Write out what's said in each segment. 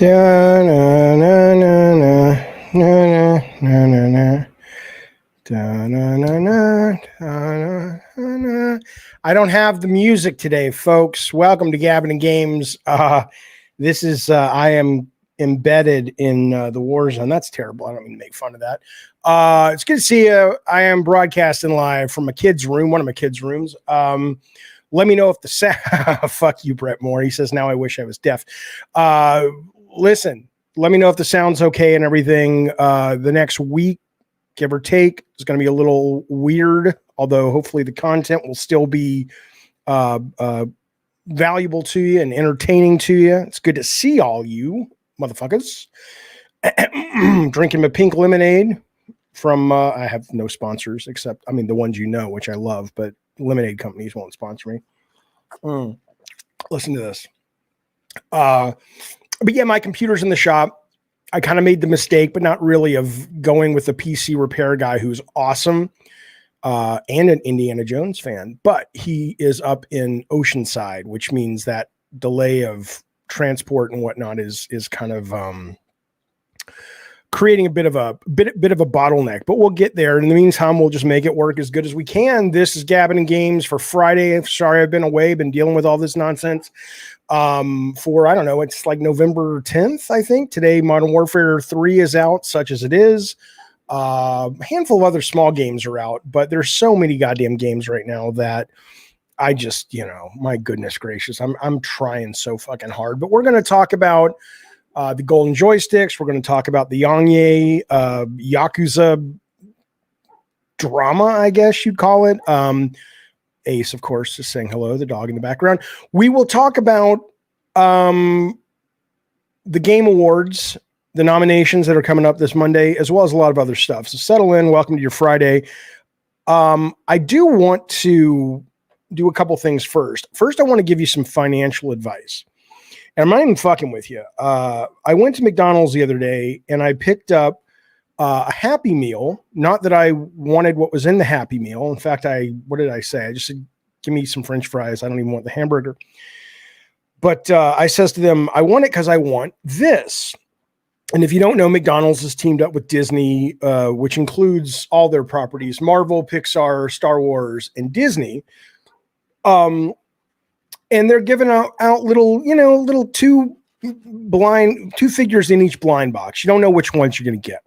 I don't have the music today, folks. Welcome to Gabbing and Games. This is I am embedded in the war zone. That's terrible. I don't mean to make fun of that. It's good to see you. I am broadcasting live from a kid's room, one of my kids' rooms. Let me know if the sound. Fuck you, Brett Moore. He says, now I wish I was deaf. Listen, let me know if the sound's okay and everything. The next week, give or take, is going to be a little weird, although hopefully the content will still be valuable to you and entertaining to you. It's good to see all you motherfuckers. Drinking my pink lemonade from, I have no sponsors except, the ones you know, which I love, but lemonade companies won't sponsor me. Listen to this. But yeah, my computer's in the shop. I kind of made the mistake, but not really, of going with the PC repair guy who's awesome and an Indiana Jones fan. But he is up in Oceanside, which means that delay of transport and whatnot is kind of creating a bit of a bottleneck. But we'll get there. In the meantime, we'll just make it work as good as we can. This is Gabbing and Games for Friday. Sorry, I've been away, been dealing with all this nonsense. For, I don't know, it's like November 10th, I think. Today, Modern Warfare 3 is out, such as it is. A handful of other small games are out, but there's so many goddamn games right now that I just, my goodness gracious, I'm trying so fucking hard. But we're going to talk about the golden joysticks. We're going to talk about the Yongye Yakuza drama, I guess you'd call it. Ace, of course, is saying hello, the dog in the background. We will talk about the Game Awards, the nominations that are coming up this Monday, as well as a lot of other stuff. So settle in. Welcome to your Friday. I do want to do a couple things first. First, I want to give you some financial advice. And I'm not even fucking with you. I went to McDonald's the other day and I picked up a Happy Meal. Not that I wanted what was in the Happy Meal. In fact, what did I say? I just said, give me some French fries. I don't even want the hamburger. But I says to them, I want it because I want this. And if you don't know, McDonald's has teamed up with Disney, which includes all their properties, Marvel, Pixar, Star Wars, and Disney. And they're giving out little two figures in each blind box. You don't know which ones you're going to get.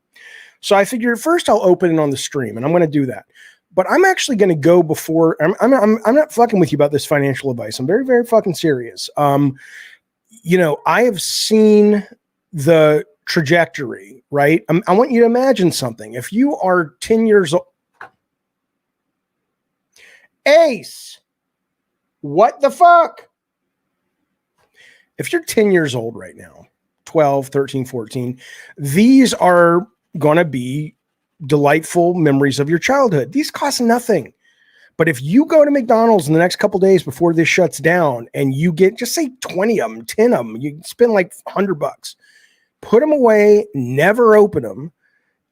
So I figured first I'll open it on the stream, and I'm going to do that. But I'm actually going to go before. I'm not fucking with you about this financial advice. I'm very, very fucking serious. I have seen the trajectory, right? I want you to imagine something. If you are 10 years old, Ace, what the fuck? If you're 10 years old right now, 12, 13, 14, these are going to be delightful memories of your childhood. These cost nothing. But if you go to McDonald's in the next couple days before this shuts down and you get, just say 20 of them, 10 of them, you spend like $100, put them away, never open them.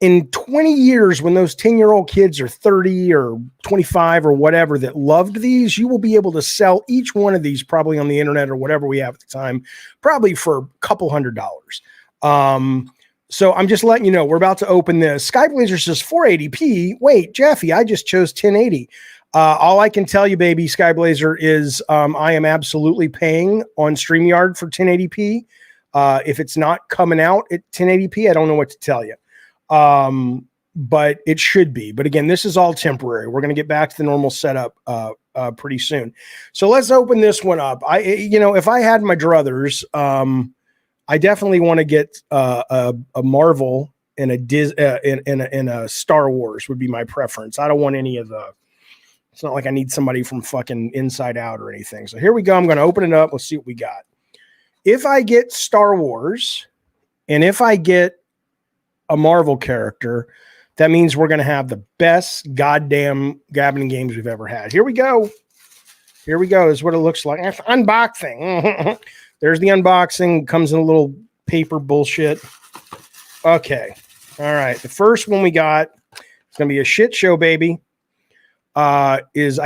In 20 years, when those 10-year-old kids are 30 or 25 or whatever that loved these, you will be able to sell each one of these probably on the internet or whatever we have at the time, probably for a couple $100. So I'm just letting you know, we're about to open this. Skyblazer says 480p. Wait, Jaffe, I just chose 1080. All I can tell you, baby, Skyblazer, is I am absolutely paying on StreamYard for 1080p. If it's not coming out at 1080p, I don't know what to tell you. But it should be. But again, this is all temporary. We're going to get back to the normal setup pretty soon. So let's open this one up. If I had my druthers, I definitely want to get a Marvel and a Star Wars would be my preference. I don't want any of the. It's not like I need somebody from fucking Inside Out or anything. So here we go. I'm going to open it up. Let's see what we got. If I get Star Wars and if I get a Marvel character, that means we're going to have the best goddamn Gabbing Games we've ever had. Here we go. Here we go. This is what it looks like. Unboxing. There's the unboxing. Comes in a little paper bullshit. Okay. All right. The first one we got, it's going to be a shit show, baby. I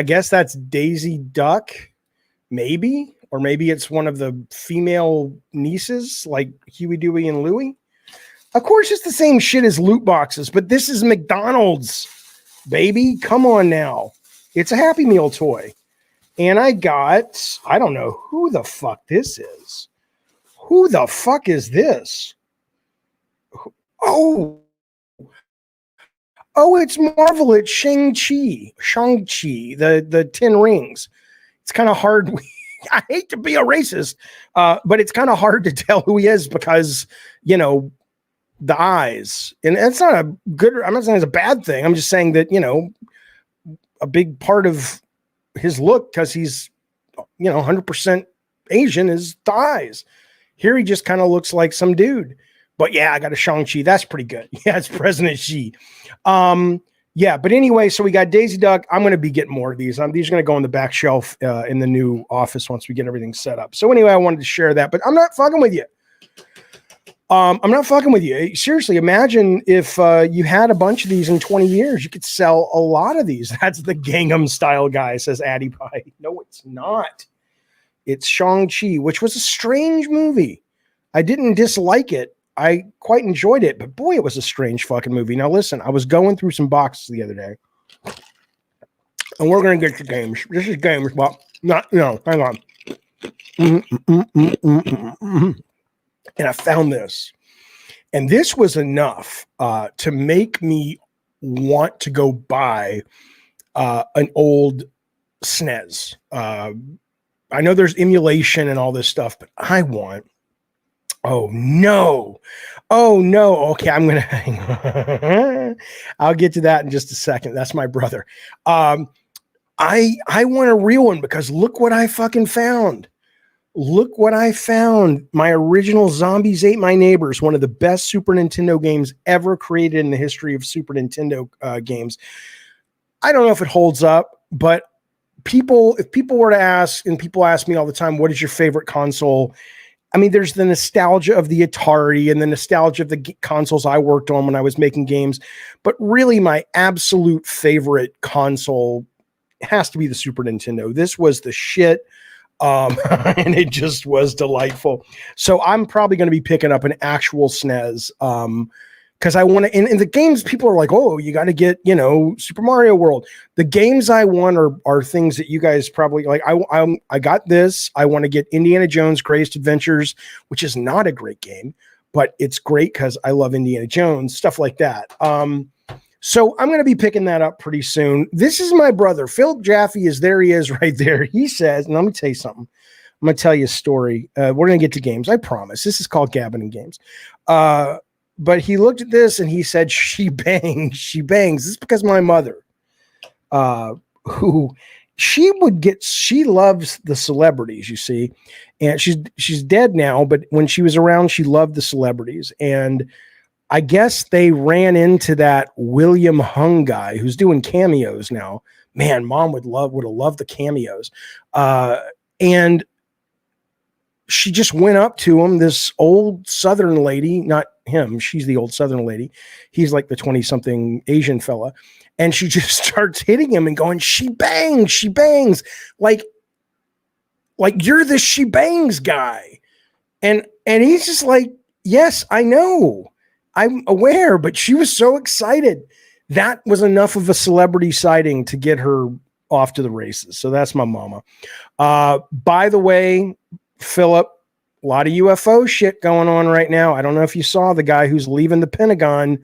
guess that's Daisy Duck. Maybe. Or maybe it's one of the female nieces, like Huey, Dewey, and Louie. Of course, it's the same shit as loot boxes, but this is McDonald's, baby. Come on now. It's a Happy Meal toy. And I don't know who the fuck this is. Who the fuck is this? Oh, it's Marvel. It's Shang-Chi, the 10 rings. It's kind of hard. I hate to be a racist, but it's kind of hard to tell who he is because, the eyes. And that's not I'm not saying it's a bad thing. I'm just saying that, a big part of his look, because he's, 100% Asian, is the eyes. Here he just kind of looks like some dude. But yeah, I got a Shang-Chi. That's pretty good. Yeah, it's President Xi. Yeah, but anyway, so we got Daisy Duck. I'm going to be getting more of these. These are going to go on the back shelf in the new office once we get everything set up. So anyway, I wanted to share that, but I'm not fucking with you. I'm not fucking with you. Seriously, imagine if you had a bunch of these in 20 years. You could sell a lot of these. That's the Gangnam Style guy, says Addie Pie. No, it's not. It's Shang-Chi, which was a strange movie. I didn't dislike it. I quite enjoyed it, but boy, it was a strange fucking movie. Now listen, I was going through some boxes the other day, and we're going to get to games. This is games, but hang on. And I found this, and this was enough to make me want to go buy an old SNES. I know there's emulation and all this stuff, but I want. Oh no. Okay, I'm gonna hang on. I'll get to that in just a second. That's my brother. I want a real one because look what I fucking found. Look what I found. My original Zombies Ate My Neighbors, one of the best Super Nintendo games ever created in the history of Super Nintendo games. I don't know if it holds up, but if people were to ask, and people ask me all the time, what is your favorite console? I mean, there's the nostalgia of the Atari and the nostalgia of the consoles I worked on when I was making games. But really, my absolute favorite console has to be the Super Nintendo. This was the shit. And it just was delightful. So I'm probably going to be picking up an actual SNES. Because I want to, in the games, people are like, oh, you got to get, Super Mario World. The games I want are things that you guys probably like. I got this. I want to get Indiana Jones Greatest Adventures, which is not a great game, but it's great because I love Indiana Jones, stuff like that. So I'm going to be picking that up pretty soon. This is my brother, Philip Jaffe. There he is right there. He says, and let me tell you something. I'm going to tell you a story. We're going to get to games. I promise. This is called Gabbing and Games. But he looked at this and he said, she bangs. This is because my mother, who she loves the celebrities, you see, and she's dead now, but when she was around, she loved the celebrities. And I guess they ran into that William Hung guy who's doing cameos now. Man, mom would have loved the cameos. And she just went up to him, this old Southern lady, not him, she's the old Southern lady. He's like the 20-something Asian fella. And she just starts hitting him and going, she bangs. Like you're the she bangs guy. And he's just like, yes, I know. I'm aware, but she was so excited. That was enough of a celebrity sighting to get her off to the races. So that's my mama. By the way, Philip, a lot of UFO shit going on right now. I don't know if you saw the guy who's leaving the Pentagon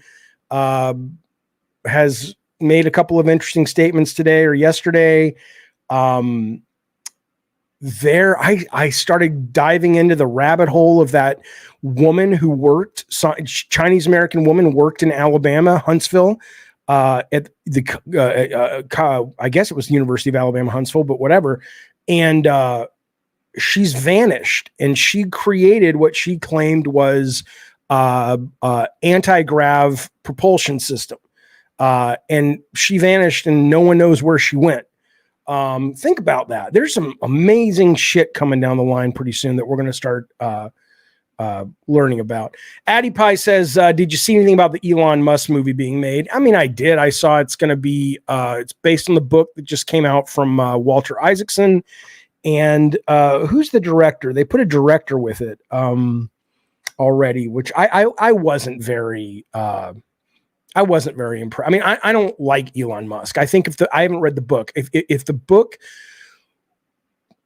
has made a couple of interesting statements today or yesterday. I started diving into the rabbit hole of that woman who worked, Chinese American woman worked in Alabama, Huntsville, at the, I guess it was the University of Alabama, Huntsville, but whatever. And she's vanished, and she created what she claimed was anti-grav propulsion system. And she vanished and no one knows where she went. Think about that. There's some amazing shit coming down the line pretty soon that we're going to start learning about. Addie Pie says, did you see anything about the Elon Musk movie being made? I mean, I did. I saw it's going to be, it's based on the book that just came out from Walter Isaacson. And who's the director? They put a director with it already, which I wasn't very impressed. I mean, I don't like Elon Musk. I think I haven't read the book. If the book,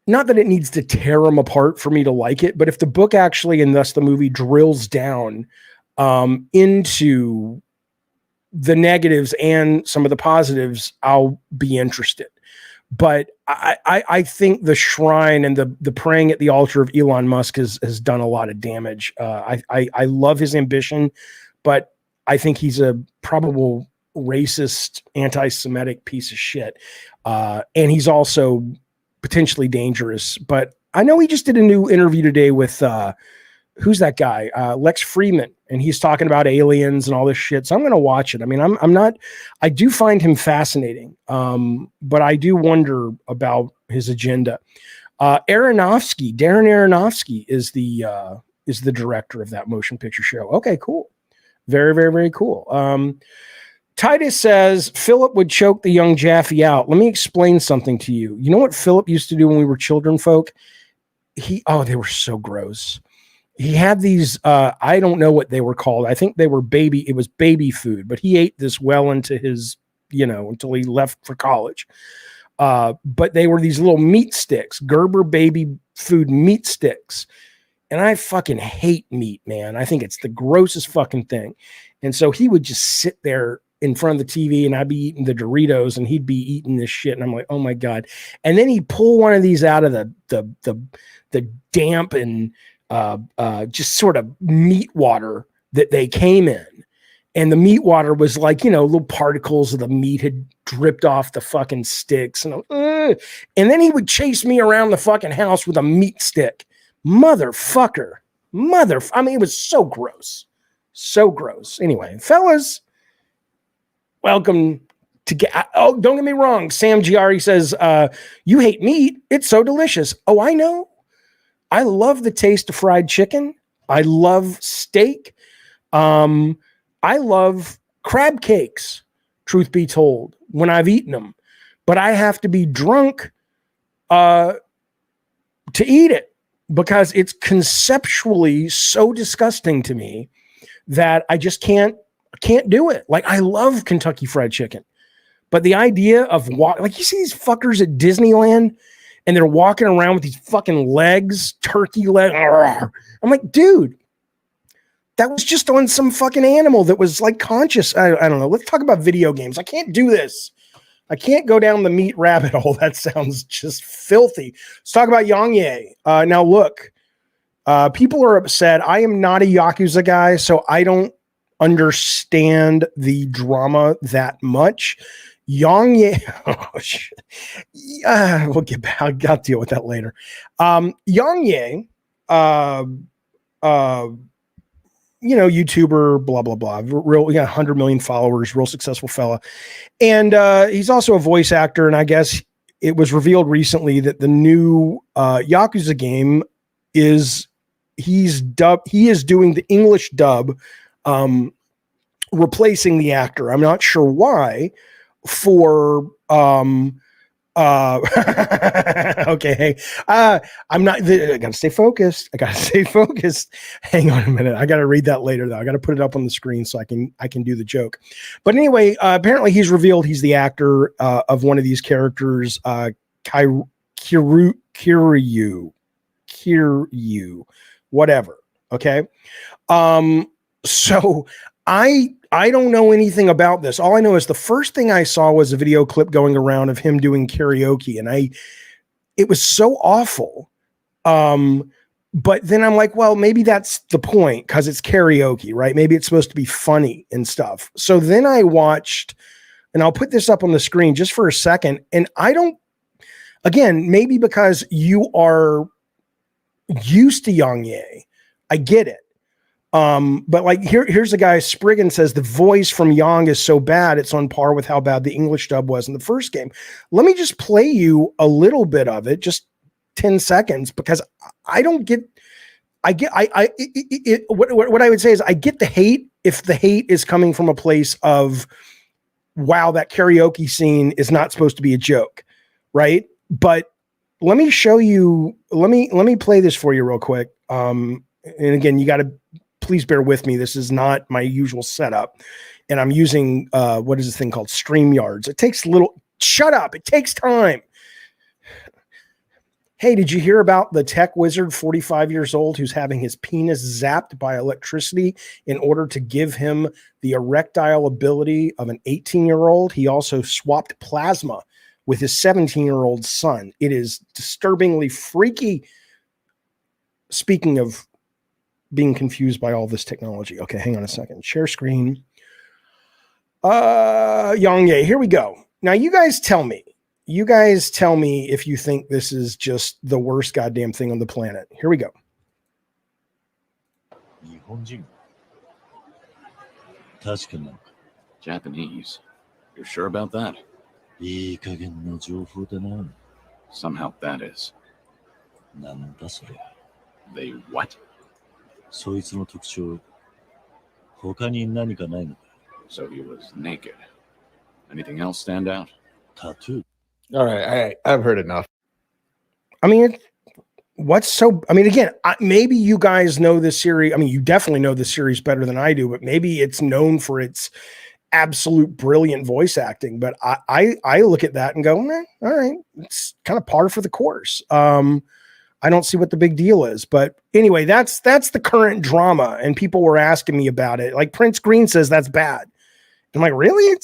not that it needs to tear him apart for me to like it, but if the book actually, and thus the movie, drills down into the negatives and some of the positives, I'll be interested. But I think the shrine and the praying at the altar of Elon Musk has done a lot of damage. I love his ambition, but I think he's a probable racist, anti-Semitic piece of shit. And he's also potentially dangerous. But I know he just did a new interview today with who's that guy? Lex Friedman. And he's talking about aliens and all this shit. So I'm going to watch it. I mean, I do find him fascinating. But I do wonder about his agenda. Darren Aronofsky is the director of that motion picture show. Okay, cool. Very, very, very cool. Titus says, Philip would choke the young Jaffe out. Let me explain something to you. You know what Philip used to do when we were children, folk? They were so gross. He had these, I don't know what they were called. I think it was baby food, but he ate this well into his, until he left for college. But they were these little meat sticks, Gerber baby food meat sticks. And I fucking hate meat, man. I think it's the grossest fucking thing. And so he would just sit there in front of the TV and I'd be eating the Doritos and he'd be eating this shit. And I'm like, oh my God. And then he'd pull one of these out of the damp and just sort of meat water that they came in. And the meat water was like, little particles of the meat had dripped off the fucking sticks. And then he would chase me around the fucking house with a meat stick. Motherfucker. I mean, it was so gross. So gross. Anyway, fellas, welcome to don't get me wrong. Sam Giari says, you hate meat. It's so delicious. Oh, I know. I love the taste of fried chicken. I love steak. I love crab cakes, truth be told, when I've eaten them. But I have to be drunk to eat it because it's conceptually so disgusting to me that I just can't do it. Like, I love Kentucky Fried Chicken. But the idea of you see these fuckers at Disneyland and they're walking around with these fucking legs, turkey legs. I'm like, dude, that was just on some fucking animal that was like conscious. I don't know. Let's talk about video games. I can't do this. I can't go down the meat rabbit hole. That sounds just filthy. Let's talk about Yang. Now, look, people are upset. I am not a Yakuza guy, so I don't understand the drama that much. Yang, oh shit. We'll get back. I'll deal with that later. Yang, YouTuber, blah, blah, blah. Real, 100 million followers, real successful fella. And he's also a voice actor. And I guess it was revealed recently that the new Yakuza game he is doing the English dub, replacing the actor. I'm not sure why. For okay, I'm not. I gotta stay focused. Hang on a minute. I gotta read that later, though. I gotta put it up on the screen so I can do the joke. But anyway, apparently he's revealed he's the actor of one of these characters, Kiryu, whatever. Okay, so I don't know anything about this. All I know is the first thing I saw was a video clip going around of him doing karaoke, and it was so awful. But then I'm like, well, maybe that's the point because it's karaoke, right? Maybe it's supposed to be funny and stuff. So then I watched, and I'll put this up on the screen just for a second. And again, maybe because you are used to Yang, I get it. But like here's the guy. Spriggan says the voice from Yang is so bad it's on par with how bad the English dub was in the first game. Let me just play you a little bit of it, just 10 seconds, because I don't get. What I would say is I get the hate if the hate is coming from a place of, wow, that karaoke scene is not supposed to be a joke, right? But let me show you. Let me play this for you real quick. And again, you got to please bear with me. This is not my usual setup, and I'm using what is this thing called StreamYards. It takes a little. Shut up! It takes time. Hey, did you hear about the tech wizard, 45 years old, who's having his penis zapped by electricity in order to give him the erectile ability of an 18-year-old? He also swapped plasma with his 17-year-old son. It is disturbingly freaky. Speaking of being confused by all this technology. Okay, hang on a second. Share screen. Yongye, here we go. Now, you guys tell me if you think this is just the worst goddamn thing on the planet. Here we go. Japanese. You're sure about that? Somehow that is. They what? So he was naked. Anything else stand out? Tattoo. All right, I've heard enough. I mean, again, maybe you guys know this series. I mean, you definitely know this series better than I do, but maybe it's known for its absolute brilliant voice acting. But I look at that and go, all right, it's kind of par for the course. I don't see what the big deal is. But anyway, that's the current drama, and people were asking me about it. Like Prince Green says that's bad. I'm like, really?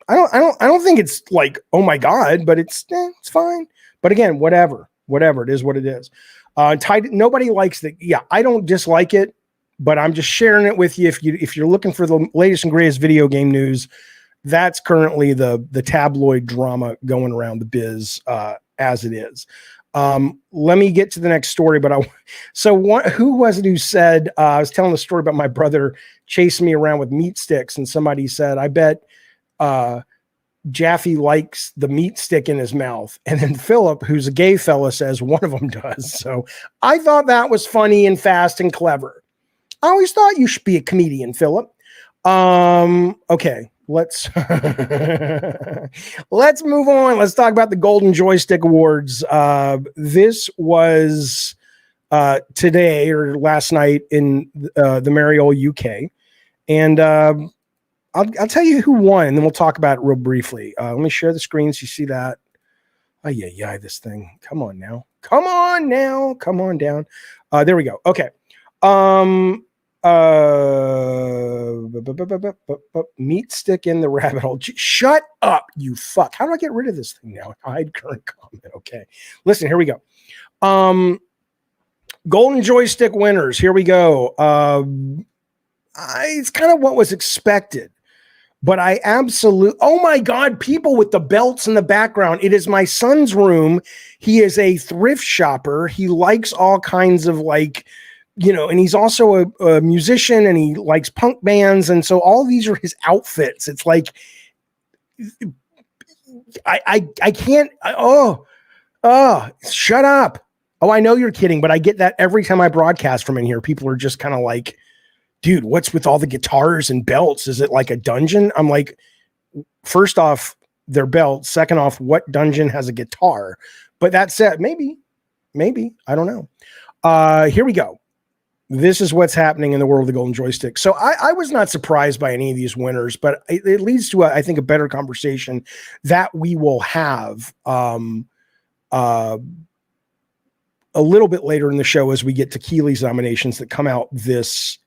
I don't think it's like, oh my God, but it's fine. But again, whatever, it is what it is. Nobody likes the, yeah, I don't dislike it, but I'm just sharing it with you. If you're looking for the latest and greatest video game news, that's currently the tabloid drama going around the biz, as it is. Let me get to the next story, but who was it who said, I was telling the story about my brother chasing me around with meat sticks, and somebody said, I bet, Jaffe likes the meat stick in his mouth. And then Philip, who's a gay fella, says one of them does. So I thought that was funny and fast and clever. I always thought you should be a comedian, Philip. Okay, let's move on. Let's talk about the Golden Joystick Awards. This was today or last night in the merry old UK. And I'll tell you who won, and then we'll talk about it real briefly. Let me share the screen so you see that. Oh, yeah, this thing. Come on now. Come on down. There we go. Okay. Meat stick in the rabbit hole. Shut up, you fuck. How do I get rid of this thing now? Hide current comment. Okay. Listen, here we go. Golden Joystick winners. Here we go. It's kind of what was expected. But oh my God, people with the belts in the background. It is my son's room. He is a thrift shopper. He likes all kinds of and he's also a musician, and he likes punk bands. And so all these are his outfits. It's like, I can't, shut up. Oh, I know you're kidding, but I get that every time I broadcast from in here. People are just kind of like, dude, what's with all the guitars and belts? Is it like a dungeon? I'm like, first off, they're belts. Second off, what dungeon has a guitar? But that said, maybe, I don't know. Here we go. This is what's happening in the world of the Golden Joystick. So I was not surprised by any of these winners, but it leads to, I think, a better conversation that we will have a little bit later in the show as we get to Keeley's nominations that come out this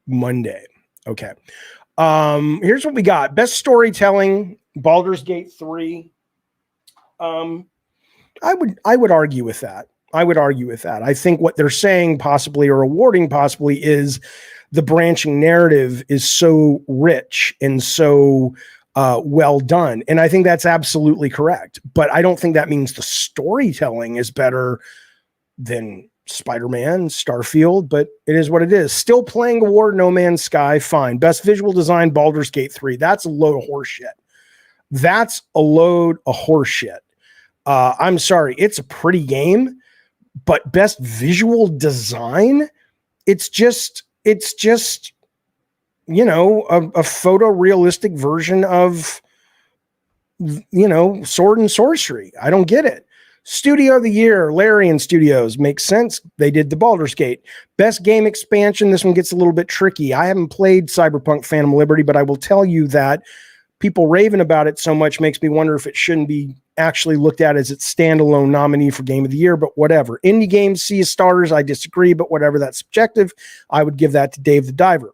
Monday. Okay. Here's what we got. Best storytelling, Baldur's Gate 3. I would argue with that. I think what they're saying possibly, or awarding possibly, is the branching narrative is so rich and so well done. And I think that's absolutely correct. But I don't think that means the storytelling is better than Spider-Man, Starfield, but it is what it is. Still playing award, No Man's Sky, fine. Best visual design, Baldur's Gate 3. That's a load of horseshit. I'm sorry. It's a pretty game, but best visual design, it's just a photorealistic version of, sword and sorcery. I don't get it. Studio of the Year, Larian Studios. Makes sense. They did the Baldur's Gate. Best game expansion. This one gets a little bit tricky. I haven't played Cyberpunk Phantom Liberty, but I will tell you that people raving about it so much makes me wonder if it shouldn't be actually looked at as its standalone nominee for Game of the Year, but whatever. Indie games see as starters. I disagree, but whatever, that's subjective. I would give that to Dave the Diver.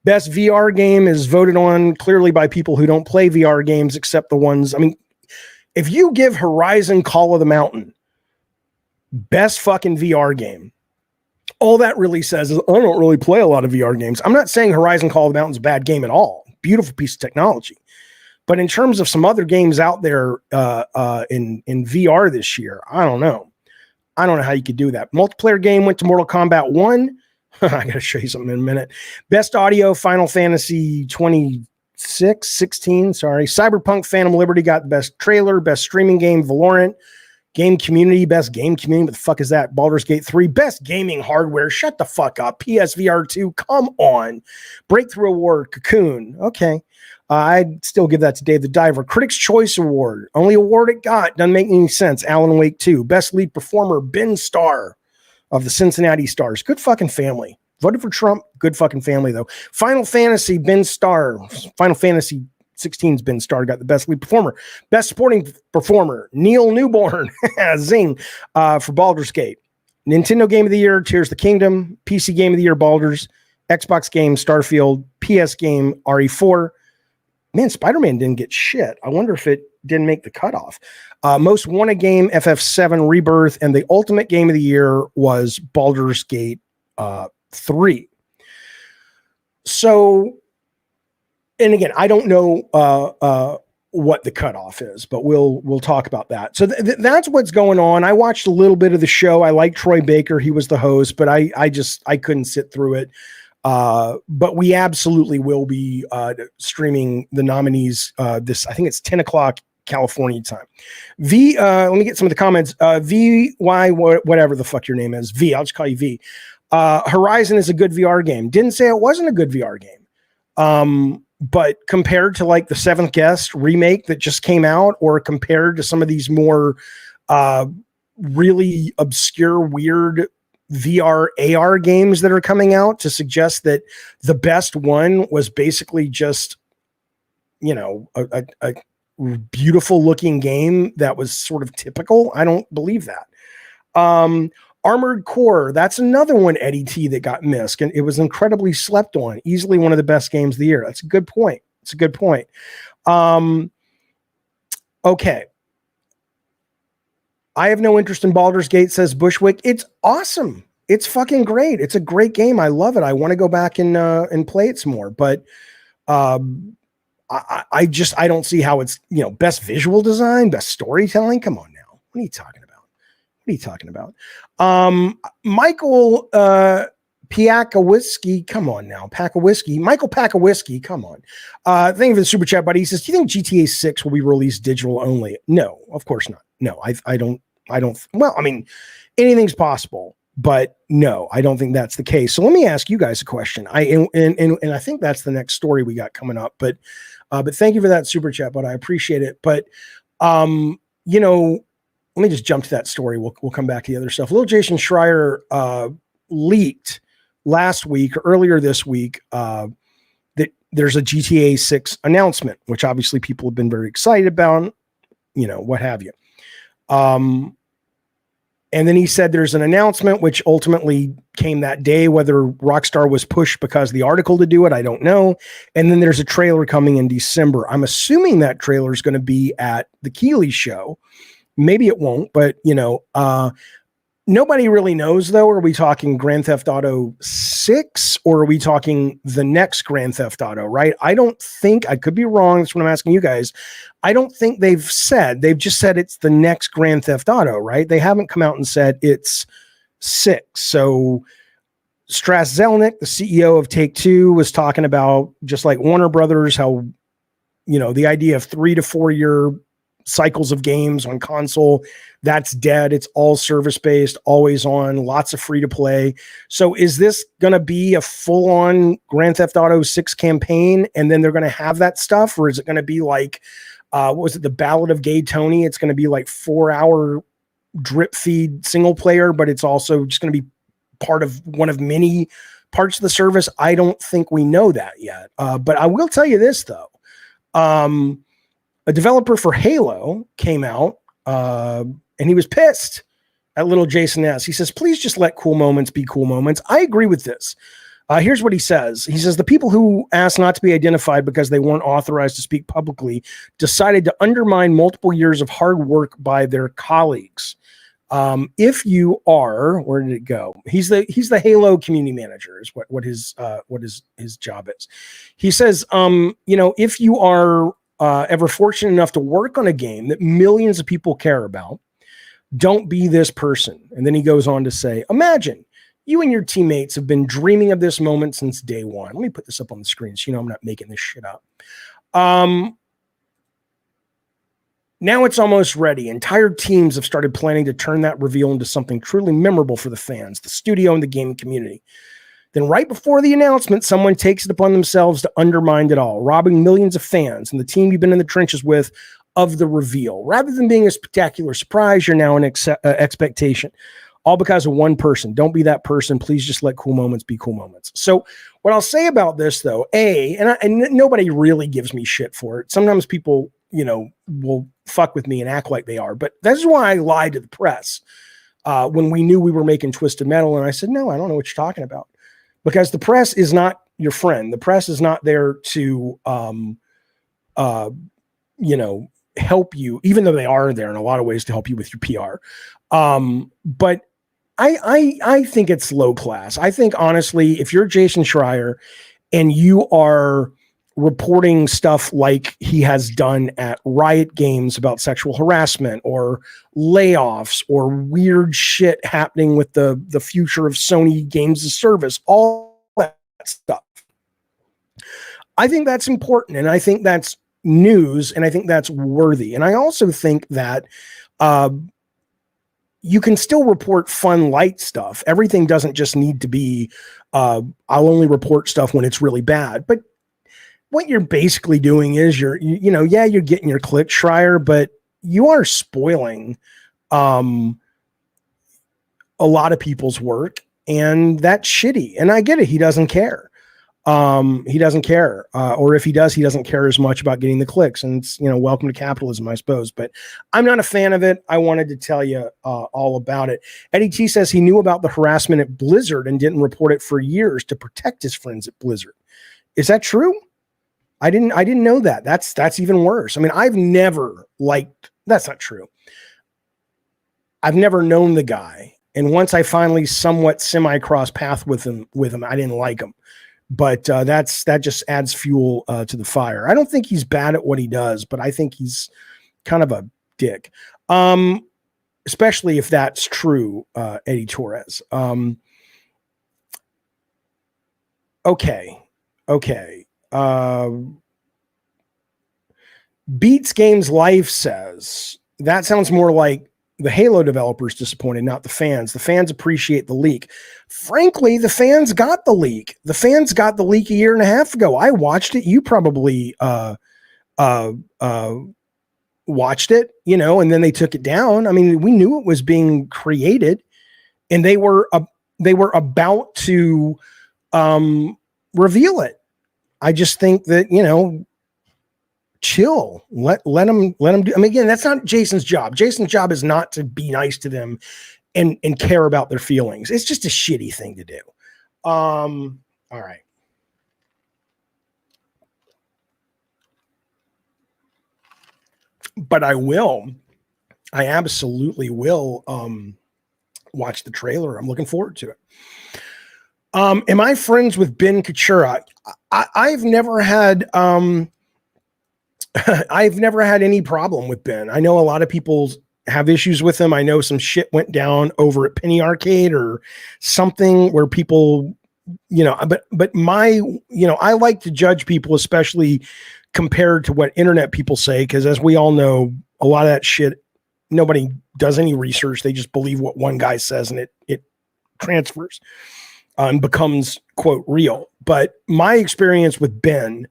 Best VR game is voted on clearly by people who don't play VR games, except the ones, I mean, if you give Horizon Call of the Mountain best fucking VR game, all that really says is I don't really play a lot of VR games. I'm not saying Horizon Call of the Mountain is a bad game at all. Beautiful piece of technology. But in terms of some other games out there in VR this year, I don't know. I don't know how you could do that. Multiplayer game went to Mortal Kombat 1. I got to show you something in a minute. Best audio, Final Fantasy 16, sorry. Cyberpunk Phantom Liberty got the best trailer, best streaming game, Valorant. Game community, best game community. What the fuck is that? Baldur's Gate 3, best gaming hardware. Shut the fuck up. PSVR 2, come on. Breakthrough Award, Cocoon. Okay. I'd still give that to Dave the Diver. Critics' Choice Award. Only award it got. Doesn't make any sense. Alan Wake 2. Best lead performer, Ben Starr of the Cincinnati Stars. Good fucking family. Voted for Trump. Good fucking family, though. Final Fantasy, Ben Starr. Final Fantasy 16's Ben Starr got the best lead performer. Best supporting performer, Neil Newborn. Zing. For Baldur's Gate. Nintendo Game of the Year, Tears of the Kingdom. PC Game of the Year, Baldur's. Xbox Game, Starfield. PS Game, RE4. Man, Spider-Man didn't get shit. I wonder if it didn't make the cutoff. Most wanted game, FF7 Rebirth, and the ultimate game of the year was Baldur's Gate 3. So, and again, I don't know what the cutoff is, but we'll talk about that. So that's what's going on. I watched a little bit of the show. I like Troy Baker. He was the host, but I couldn't sit through it. But we absolutely will be streaming the nominees this, I think it's 10 o'clock California time. Let me get some of the comments. Whatever the fuck your name is. I'll just call you V. Horizon is a good VR game. Didn't say it wasn't a good VR game. But compared to like the Seventh Guest remake that just came out, or compared to some of these more really obscure, weird VR AR games that are coming out, to suggest that the best one was basically just, a beautiful looking game that was sort of typical. I don't believe that. Armored Core, that's another one, Eddie T, that got missed, and it was incredibly slept on. Easily one of the best games of the year. That's a good point. It's a good point. Okay. I have no interest in Baldur's Gate, says Bushwick. It's awesome. It's fucking great. It's a great game. I love it. I want to go back and play it some more. But I don't see how it's, best visual design, best storytelling. Come on now. What are you talking about? What are you talking about? Michael Piakawiski, come on now. Michael Pakawiski, come on. Thank you for the super chat, buddy. He says, do you think GTA 6 will be released digital only? No, of course not. No, I don't. Well, I mean, anything's possible, but no, I don't think that's the case. So let me ask you guys a question. And I think that's the next story we got coming up. But thank you for that super chat, but I appreciate it. But let me just jump to that story. We'll come back to the other stuff. Little Jason Schreier leaked last week, or earlier this week, that there's a GTA 6 announcement, which obviously people have been very excited about, what have you. And then he said there's an announcement, which ultimately came that day. Whether Rockstar was pushed because of the article to do it, I don't know. And then there's a trailer coming in December. I'm assuming that trailer is going to be at the Keighley show. Maybe it won't, but nobody really knows, though. Are we talking Grand Theft Auto 6, or are we talking the next Grand Theft Auto, right? I could be wrong. That's what I'm asking you guys. I don't think they've just said it's the next Grand Theft Auto, right? They haven't come out and said it's 6. So Strauss Zelnick, the CEO of Take-Two, was talking about, just like Warner Brothers, how, the idea of 3 to 4 year cycles of games on console, that's dead. It's all service-based, always on, lots of free-to-play. So is this going to be a full-on Grand Theft Auto 6 campaign, and then they're going to have that stuff? Or is it going to be like What was it? The Ballad of Gay Tony. It's going to be like 4-hour drip feed single player, but it's also just going to be part of one of many parts of the service. I don't think we know that yet. But I will tell you this though. A developer for Halo came out and he was pissed at little Jason S. He says, please just let cool moments be cool moments. I agree with this. Here's what he says. He says, the people who asked not to be identified because they weren't authorized to speak publicly decided to undermine multiple years of hard work by their colleagues. If you are, where did it go? He's the Halo community manager is what his job is. He says, if you are ever fortunate enough to work on a game that millions of people care about, don't be this person. And then he goes on to say, imagine you and your teammates have been dreaming of this moment since day one. Let me put this up on the screen so you know I'm not making this shit up. Now it's almost ready. Entire teams have started planning to turn that reveal into something truly memorable for the fans, the studio, and the gaming community. Then right before the announcement, someone takes it upon themselves to undermine it all, robbing millions of fans and the team you've been in the trenches with of the reveal. Rather than being a spectacular surprise, you're now an expectation. All because of one person. Don't be that person. Please just let cool moments be cool moments. So what I'll say about this though, and nobody really gives me shit for it. Sometimes people, will fuck with me and act like they are, but that's why I lied to the press when we knew we were making Twisted Metal. And I said, no, I don't know what you're talking about, because the press is not your friend. The press is not there to, help you, even though they are there in a lot of ways to help you with your PR. But I think it's low class. I think honestly, if you're Jason Schreier and you are reporting stuff like he has done at Riot Games about sexual harassment or layoffs or weird shit happening with the future of Sony Games as Service, all that stuff, I think that's important. And I think that's news. And I think that's worthy. And I also think that, you can still report fun, light stuff. Everything doesn't just need to be, I'll only report stuff when it's really bad. But what you're basically doing is you're getting your clicks, Schreier, but you are spoiling a lot of people's work, and that's shitty. And I get it. He doesn't care. He doesn't care. Or if he does, he doesn't care as much about getting the clicks. And it's, welcome to capitalism, I suppose. But I'm not a fan of it. I wanted to tell you all about it. Eddie T says he knew about the harassment at Blizzard and didn't report it for years to protect his friends at Blizzard. Is that true? I didn't know that. That's even worse. I mean, I've never liked, that's not true. I've never known the guy. And once I finally somewhat semi-cross path with him, I didn't like him. But that just adds fuel to the fire. I don't think he's bad at what he does, but I think he's kind of a dick. Especially if that's true, Eddie Torres. Okay. Beats Games Life says that sounds more like the Halo developers disappointed, not the fans. The fans appreciate the leak. Frankly, the fans got the leak. The fans got the leak a year and a half ago. I watched it. You probably watched it, and then they took it down. I mean, we knew it was being created, and they were about to reveal it. I just think that, chill, let them do. I mean, again, that's not Jason's job. Jason's job is not to be nice to them and care about their feelings. It's just a shitty thing to do. All right. But I absolutely will watch the trailer. I'm looking forward to it. Am I friends with Ben Kachura? I've never had I've never had any problem with Ben. I know a lot of people have issues with him. I know some shit went down over at Penny Arcade or something where people, but my, I like to judge people, especially compared to what internet people say. Because as we all know, a lot of that shit, nobody does any research. They just believe what one guy says and it transfers and becomes, quote, real. But my experience with Ben,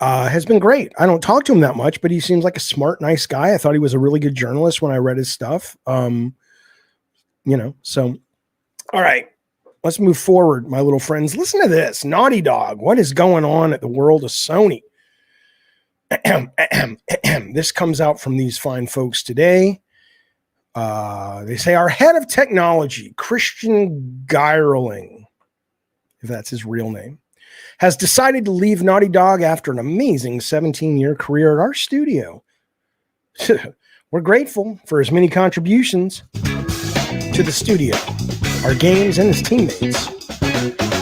has been great. I don't talk to him that much, but he seems like a smart, nice guy. I thought he was a really good journalist when I read his stuff. So all right, let's move forward, my little friends. Listen to this. Naughty Dog. What is going on at the world of Sony? This comes out from these fine folks today. They say our head of technology, Christian Geierling, if that's his real name, has decided to leave Naughty Dog after an amazing 17-year career at our studio. We're grateful for his many contributions to the studio, our games, and his teammates.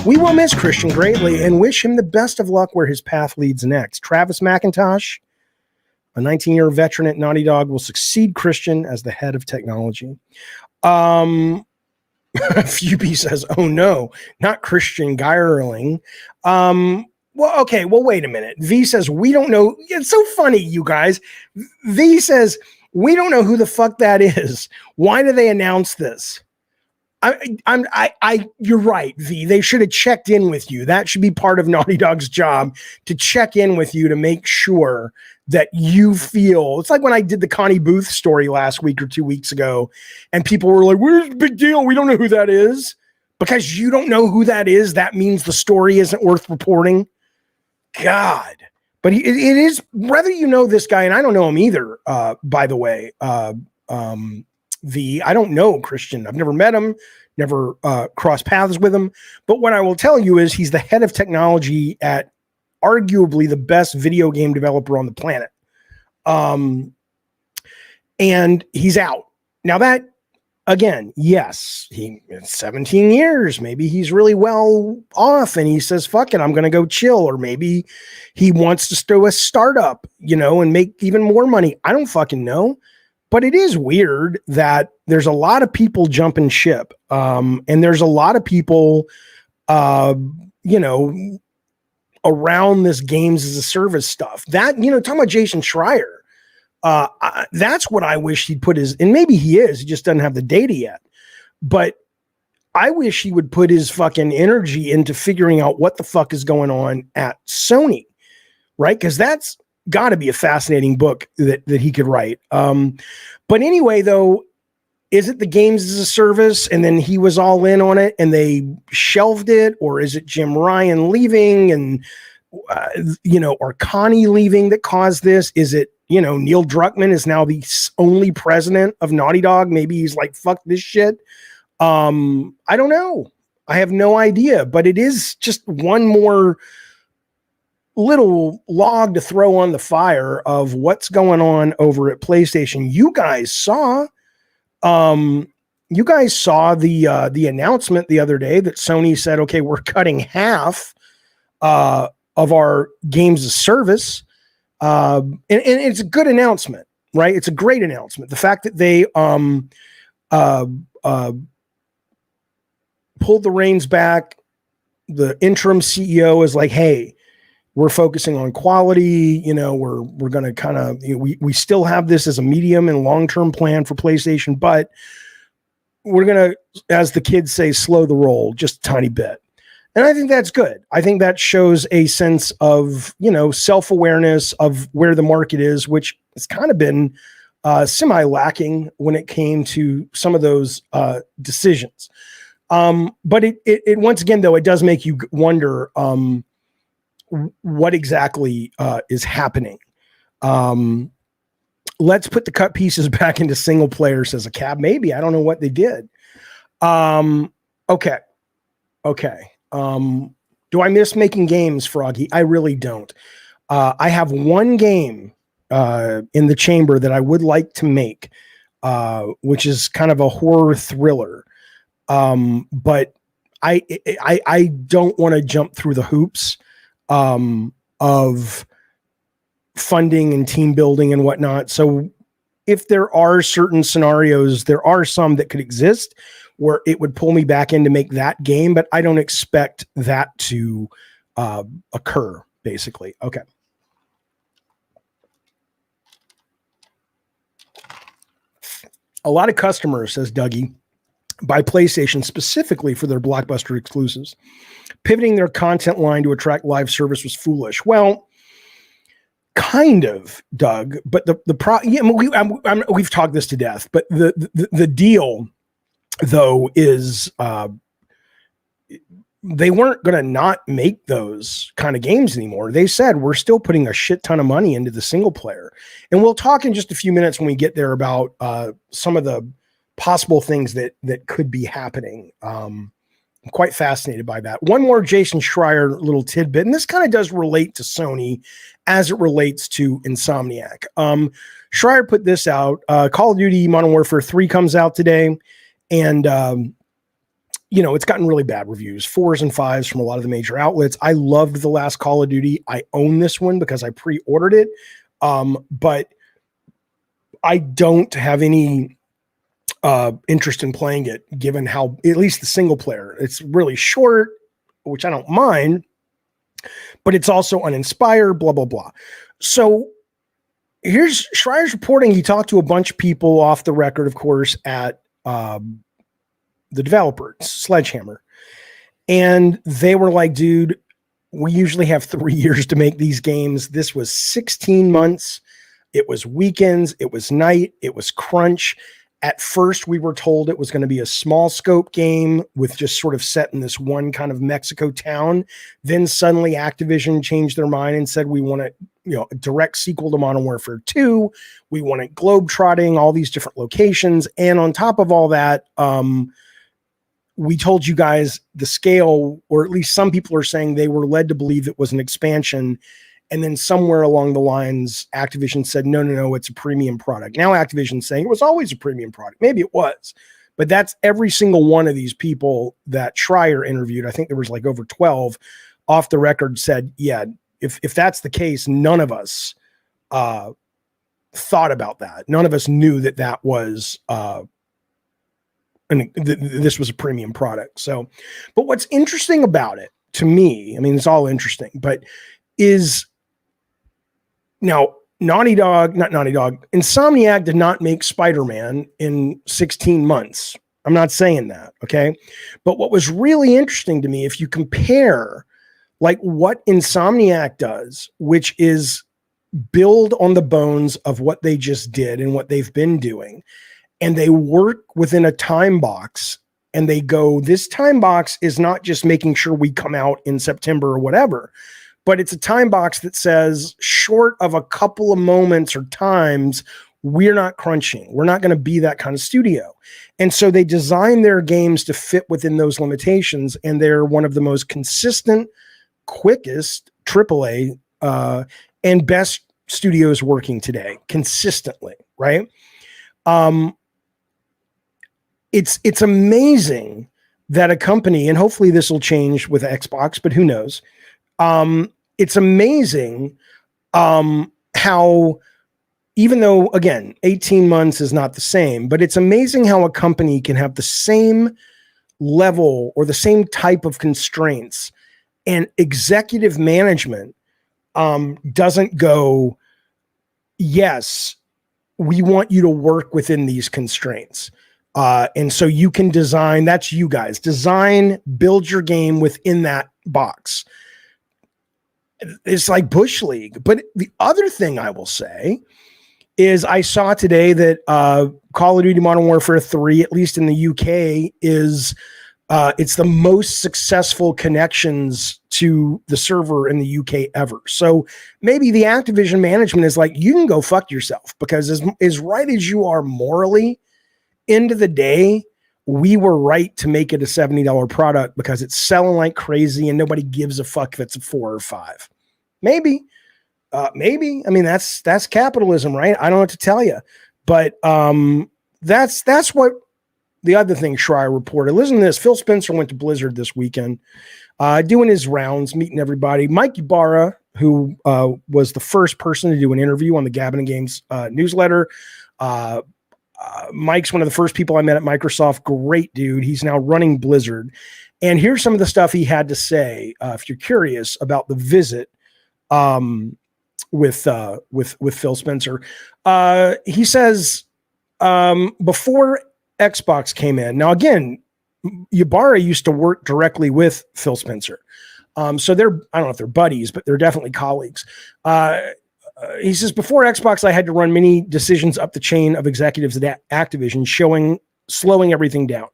We will miss Christian greatly and wish him the best of luck where his path leads next. Travis McIntosh, a 19-year veteran at Naughty Dog, will succeed Christian as the head of technology. Phoebe says, oh no, not Christian Geierling. Well, wait a minute. V says, we don't know. It's so funny, you guys. V says, we don't know who the fuck that is. Why do they announce this? You're right, V. They should have checked in with you. That should be part of Naughty Dog's job, to check in with you to make sure that you feel. It's like when I did the Connie Booth story last week or 2 weeks ago, and people were like, where's the big deal? We don't know who that is. Because you don't know who that is, that means the story isn't worth reporting. God. But it is, whether you know this guy, and I don't know him either, by the way, I don't know Christian. I've never met him, never crossed paths with him. But what I will tell you is he's the head of technology at arguably the best video game developer on the planet. And he's out. Now that, again, yes, it's 17 years. Maybe he's really well off and he says, fuck it, I'm going to go chill. Or maybe he wants to do a startup, and make even more money. I don't fucking know. But it is weird that there's a lot of people jumping ship. And there's a lot of people, around this games as a service stuff. That, talking about Jason Schreier, that's what I wish he'd put his, and maybe he just doesn't have the data yet, but I wish he would put his fucking energy into figuring out what the fuck is going on at Sony, right? Because that's got to be a fascinating book that he could write. But anyway, though, is it the games as a service and then he was all in on it and they shelved it? Or is it Jim Ryan leaving and, or Connie leaving that caused this? Is it, Neil Druckmann is now the only president of Naughty Dog? Maybe he's like, fuck this shit. I don't know. I have no idea, but it is just one more little log to throw on the fire of what's going on over at PlayStation. You guys saw the announcement the other day that Sony said, okay, we're cutting half of our games as service. And it's a good announcement, right? It's a great announcement. The fact that they pulled the reins back, the interim CEO is like, hey, we're focusing on quality. We're going to kind of, we still have this as a medium and long-term plan for PlayStation, but we're going to, as the kids say, slow the roll just a tiny bit. And I think that's good. I think that shows a sense of, self-awareness of where the market is, which has kind of been semi-lacking when it came to some of those decisions. But it once again, though, it does make you wonder what exactly is happening. Let's put the cut pieces back into single player, says a cab. Maybe. I don't know what they did. Okay. Do I miss making games, Froggy? I really don't. I have one game in the chamber that I would like to make, which is kind of a horror thriller. But I don't want to jump through the hoops of funding and team building and whatnot. So if there are certain scenarios, there are some that could exist where it would pull me back in to make that game, but I don't expect that to occur, basically. Okay. A lot of customers, says Dougie, buy PlayStation specifically for their blockbuster exclusives. Pivoting their content line to attract live service was foolish. Well, Kind of, Doug, but we've talked this to death, but the deal though is they weren't going to not make those kind of games anymore. They said, we're still putting a shit ton of money into the single player. And we'll talk in just a few minutes when we get there about some of the possible things that could be happening. I'm quite fascinated by that. One more Jason Schreier little tidbit, and this kind of does relate to Sony as it relates to Insomniac. Schreier put this out. Call of Duty Modern Warfare 3 comes out today, and it's gotten really bad reviews, 4s and 5s from a lot of the major outlets. I loved the last Call of Duty. I own this one because I pre-ordered it, but I don't have any interest in playing it, given how, at least the single player, it's really short, which I don't mind, but it's also uninspired, blah, blah, blah. So here's Schreier's reporting. He talked to a bunch of people off the record, of course, at the developer, Sledgehammer. And they were like, dude, we usually have 3 years to make these games. This was 16 months. It was weekends. It was night. It was crunch. At first, we were told it was going to be a small scope game with just sort of set in this one kind of Mexico town. Then suddenly Activision changed their mind and said, we want a direct sequel to Modern Warfare 2. We want it globe-trotting, all these different locations. And on top of all that, we told you guys the scale, or at least some people are saying they were led to believe it was an expansion. And then somewhere along the lines, Activision said, no, it's a premium product. Now Activision's saying it was always a premium product. Maybe it was, but that's every single one of these people that Schreier interviewed. I think there was like over 12 off the record said, yeah, if that's the case, none of us thought about that. None of us knew that was this was a premium product. So, but what's interesting about it to me, I mean, it's all interesting, but is now Insomniac did not make Spider-Man in 16 months. I'm not saying that. Okay. But what was really interesting to me, if you compare like what Insomniac does, which is build on the bones of what they just did and what they've been doing, and they work within a time box, and they go, this time box is not just making sure we come out in September or whatever, but it's a time box that says, short of a couple of moments or times, we're not crunching. We're not going to be that kind of studio. And so they design their games to fit within those limitations, and they're one of the most consistent, quickest AAA and best studios working today consistently, right? It's amazing that a company, and hopefully this will change with Xbox, but who knows? It's amazing how, even though, again, 18 months is not the same, but it's amazing how a company can have the same level or the same type of constraints, and executive management doesn't go, yes, we want you to work within these constraints. And so you can design, that's you guys, design, build your game within that box. It's like Bush League. But the other thing I will say is I saw today that Call of Duty Modern Warfare 3, at least in the UK, is it's the most successful connections to the server in the UK ever. So maybe the Activision management is like, you can go fuck yourself, because as right as you are morally, end of the day, we were right to make it a $70 product because it's selling like crazy and nobody gives a fuck if it's a 4 or 5. Maybe. I mean, that's capitalism, right? I don't know what to tell you, but that's what the other thing Schreier reported. Listen to this. Phil Spencer went to Blizzard this weekend, doing his rounds, meeting everybody. Mike Ibarra, who was the first person to do an interview on the Gavin and Games newsletter. Mike's one of the first people I met at Microsoft. Great dude. He's now running Blizzard. And here's some of the stuff he had to say, if you're curious about the visit with Phil Spencer. He says, before Xbox came in, now again, Ibarra used to work directly with Phil Spencer. So they're, I don't know if they're buddies, but they're definitely colleagues. he says, before Xbox, I had to run many decisions up the chain of executives at Activision, slowing everything down.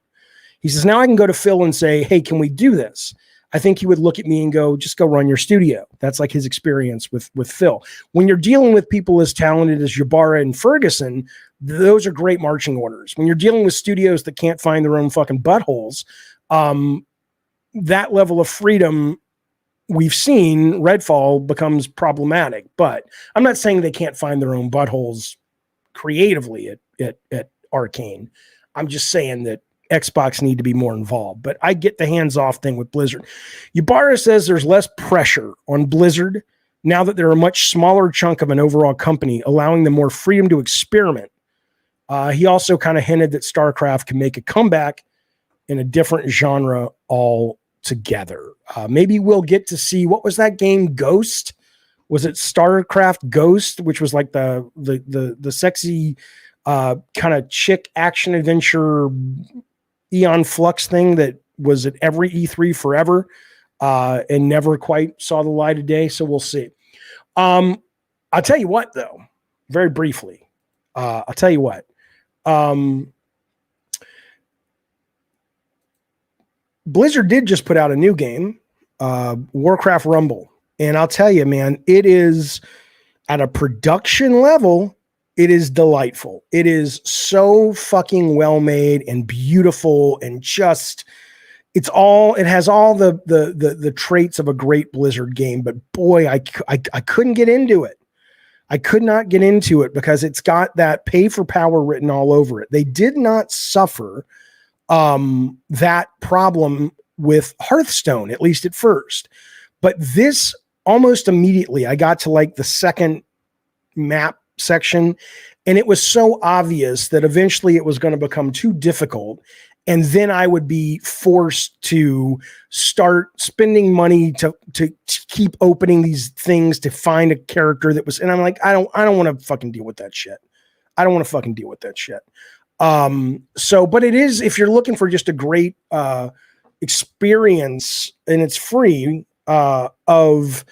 He says, now I can go to Phil and say, hey, can we do this? I think he would look at me and go, just go run your studio. That's like his experience with Phil. When you're dealing with people as talented as Ybarra and Ferguson, those are great marching orders. When you're dealing with studios that can't find their own fucking buttholes, that level of freedom we've seen Redfall becomes problematic. But I'm not saying they can't find their own buttholes creatively at Arcane. I'm just saying that Xbox need to be more involved. But I get the hands-off thing with Blizzard. Ybarra says there's less pressure on Blizzard now that they're a much smaller chunk of an overall company, allowing them more freedom to experiment. He also kind of hinted that StarCraft can make a comeback in a different genre altogether. Maybe we'll get to see, what was that game, Ghost? Was it StarCraft Ghost, which was like the sexy kind of chick action adventure Eon Flux thing that was at every E3 forever and never quite saw the light of day. So we'll see. I'll tell you what, though, very briefly. I'll tell you what. Blizzard did just put out a new game, Warcraft Rumble. And I'll tell you, man, it is at a production level, it is delightful. It is so fucking well made and beautiful and just, it has all the traits of a great Blizzard game, but boy, I couldn't get into it. I could not get into it because it's got that pay for power written all over it. They did not suffer that problem with Hearthstone, at least at first. But this, almost immediately, I got to like the second map section, and it was so obvious that eventually it was going to become too difficult. And then I would be forced to start spending money to keep opening these things to find a character that was, and I'm like, I don't want to fucking deal with that shit. I don't want to fucking deal with that shit. But it is, if you're looking for just a great experience, and it's free of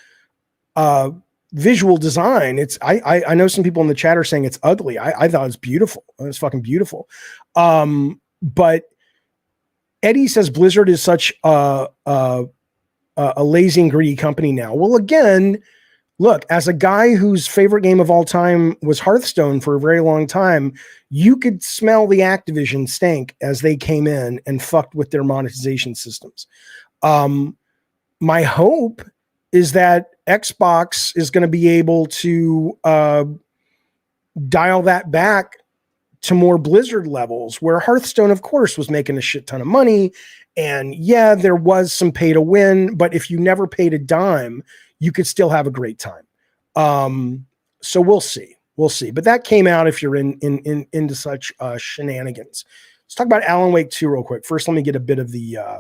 visual design. I know some people in the chat are saying it's ugly. I thought it's beautiful. It's fucking beautiful. But Eddie says Blizzard is such a lazy and greedy company now. Well, again, look, as a guy whose favorite game of all time was Hearthstone for a very long time, you could smell the Activision stank as they came in and fucked with their monetization systems. My hope is that Xbox is going to be able to dial that back to more Blizzard levels, where Hearthstone, of course, was making a shit ton of money. And yeah, there was some pay to win, but if you never paid a dime, you could still have a great time. So we'll see. We'll see. But that came out if you're into such shenanigans. Let's talk about Alan Wake 2 real quick. First, let me get a bit of the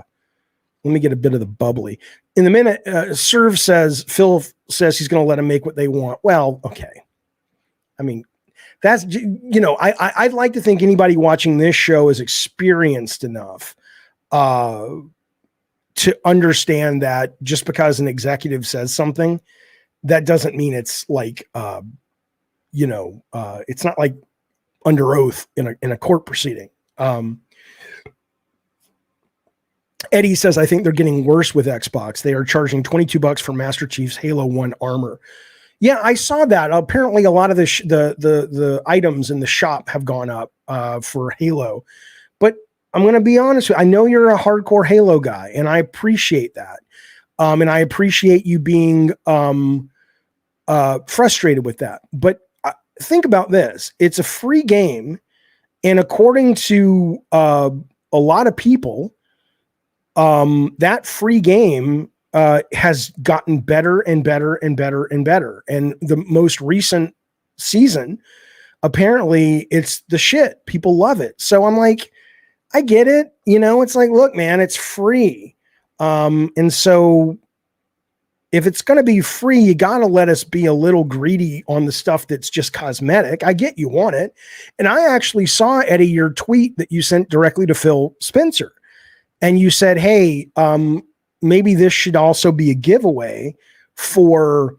bubbly. In the minute, Serve says, Phil says he's going to let him make what they want. Well, okay. I mean, that's, I'd like to think anybody watching this show is experienced enough to understand that just because an executive says something, that doesn't mean it's like, it's not like under oath in a court proceeding. Eddie says, I think they're getting worse with Xbox. They are charging $22 for Master Chief's Halo 1 armor. Yeah, I saw that. Apparently a lot of the items in the shop have gone up for Halo. But I'm going to be honest with you. I know you're a hardcore Halo guy, and I appreciate that. And I appreciate you being frustrated with that. But think about this. It's a free game, and according to a lot of people, that free game has gotten better and better and better and better. And the most recent season, apparently it's the shit. People love it. So I'm like, I get it. It's like, look, man, it's free. And so if it's going to be free, you got to let us be a little greedy on the stuff that's just cosmetic. I get you want it. And I actually saw, Eddie, your tweet that you sent directly to Phil Spencer. And you said, hey, maybe this should also be a giveaway for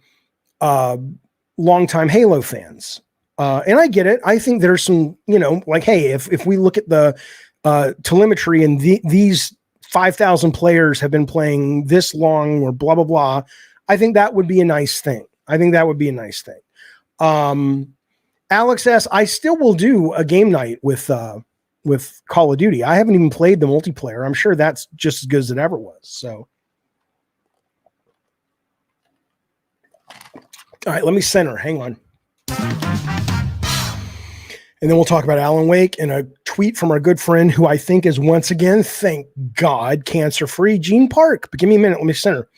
longtime Halo fans. And I get it. I think there's some, like, hey, if we look at the telemetry and these 5,000 players have been playing this long or blah, blah, blah, I think that would be a nice thing. Alex S., I still will do a game night with Call of Duty. I haven't even played the multiplayer. I'm sure that's just as good as it ever was. So, all right, let me center. Hang on. And then we'll talk about Alan Wake and a tweet from our good friend who I think is once again, thank God, cancer-free, Gene Park. But give me a minute. Let me center.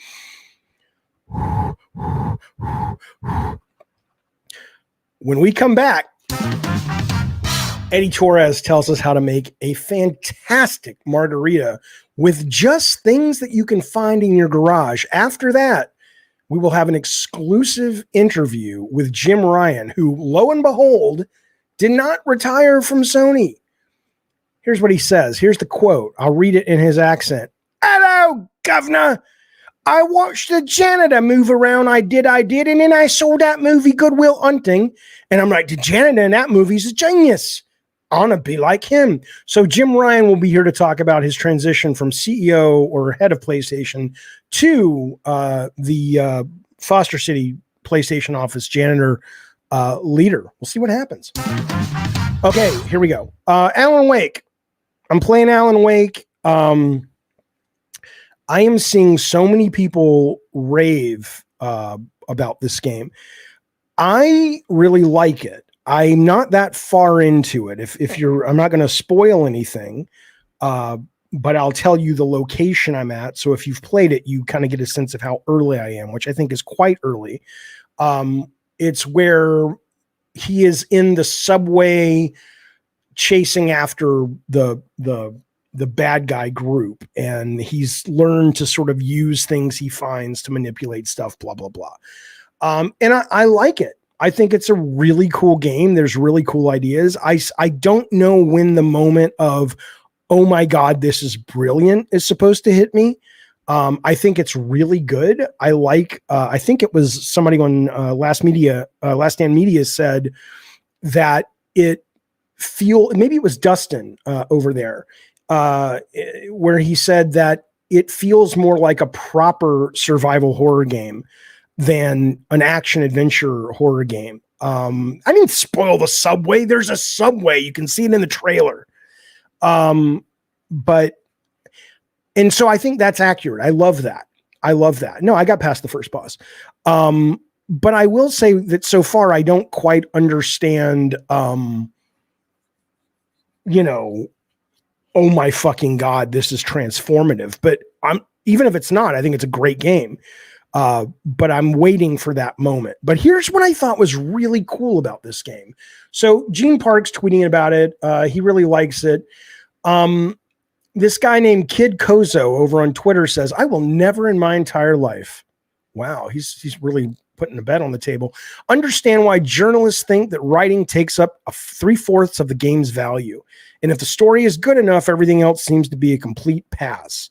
When we come back, Eddie Torres tells us how to make a fantastic margarita with just things that you can find in your garage. After that, we will have an exclusive interview with Jim Ryan, who, lo and behold, did not retire from Sony. Here's what he says. Here's the quote. I'll read it in his accent. Hello, governor. I watched the janitor move around. I did. And then I saw that movie, Good Will Hunting. And I'm like, the janitor in that movie's a genius. I want to be like him. So Jim Ryan will be here to talk about his transition from CEO or head of PlayStation to the Foster City PlayStation office janitor leader. We'll see what happens. Okay, here we go. Alan Wake. I'm playing Alan Wake. I am seeing so many people rave about this game. I really like it. I'm not that far into it. I'm not going to spoil anything, but I'll tell you the location I'm at. So if you've played it, you kind of get a sense of how early I am, which I think is quite early. It's where he is in the subway chasing after the bad guy group, and he's learned to sort of use things he finds to manipulate stuff, blah, blah, blah. And I like it. I think it's a really cool game. There's really cool ideas. I don't know when the moment of, oh my God, this is brilliant is supposed to hit me. I think it's really good. I think it was somebody on Last Stand Media said that maybe it was Dustin over there, where he said that it feels more like a proper survival horror game than an action adventure horror game. I didn't spoil the subway. There's a subway. You can see it in the trailer. And so I think that's accurate. I love that. No, I got past the first boss. But I will say that so far I don't quite understand, oh my fucking God, this is transformative. But even if it's not, I think it's a great game. But I'm waiting for that moment. But here's what I thought was really cool about this game. So Gene Park's tweeting about it. He really likes it. This guy named Kid Kozo over on Twitter says, I will never in my entire life. Wow. He's really putting a bet on the table. Understand why journalists think that writing takes up 3/4 of the game's value. And if the story is good enough, everything else seems to be a complete pass.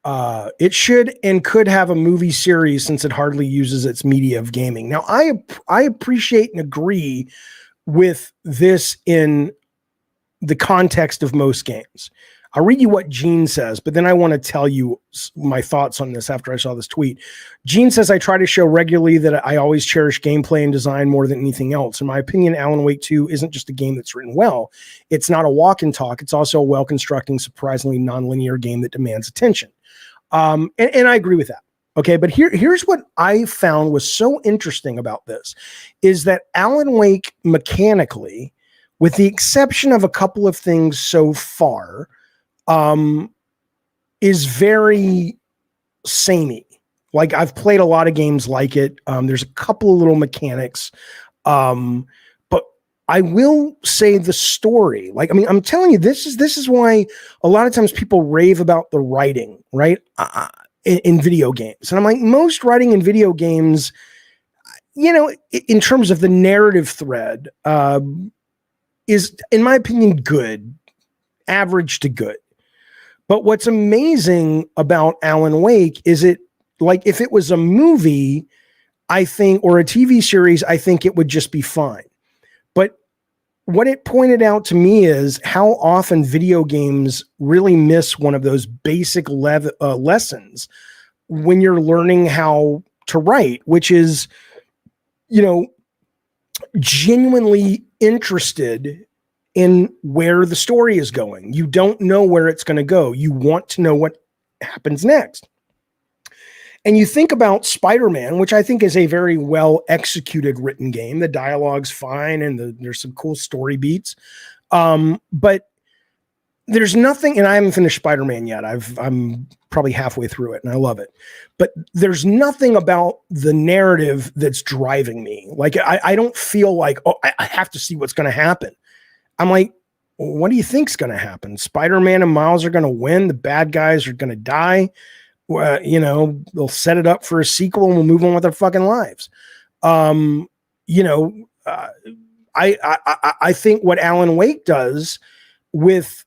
It should and could have a movie series since it hardly uses its media of gaming. Now, I appreciate and agree with this in the context of most games. I'll read you what Gene says, but then I want to tell you my thoughts on this after I saw this tweet. Gene says, I try to show regularly that I always cherish gameplay and design more than anything else. In my opinion, Alan Wake 2 isn't just a game that's written well. It's not a walk and talk. It's also a well-constructing, surprisingly nonlinear game that demands attention. And I agree with that. Okay, but here's what I found was so interesting about this is that Alan Wake mechanically, with the exception of a couple of things so far, is very samey. Like I've played a lot of games like it. There's a couple of little mechanics, but I will say the story. Like, I mean, I'm telling you, this is why a lot of times people rave about the writing, right? In video games, and I'm like, most writing in video games, in terms of the narrative thread, is, in my opinion, good, average to good. But what's amazing about Alan Wake is it Like if it was a movie, I think, or a TV series, I think it would just be fine. But what it pointed out to me is how often video games really miss one of those basic lessons when you're learning how to write, which is, genuinely interested in where the story is going. You don't know where it's going to go. You want to know what happens next. And you think about Spider-Man, which I think is a very well executed written game. The dialogue's fine and there's some cool story beats. But there's nothing, and I haven't finished Spider-Man yet. I'm probably halfway through it and I love it. But there's nothing about the narrative that's driving me. Like I don't feel like, I have to see what's going to happen. I'm like, what do you think's going to happen? Spider-Man and Miles are going to win. The bad guys are going to die. They'll set it up for a sequel and we'll move on with our fucking lives. I think what Alan Wake does with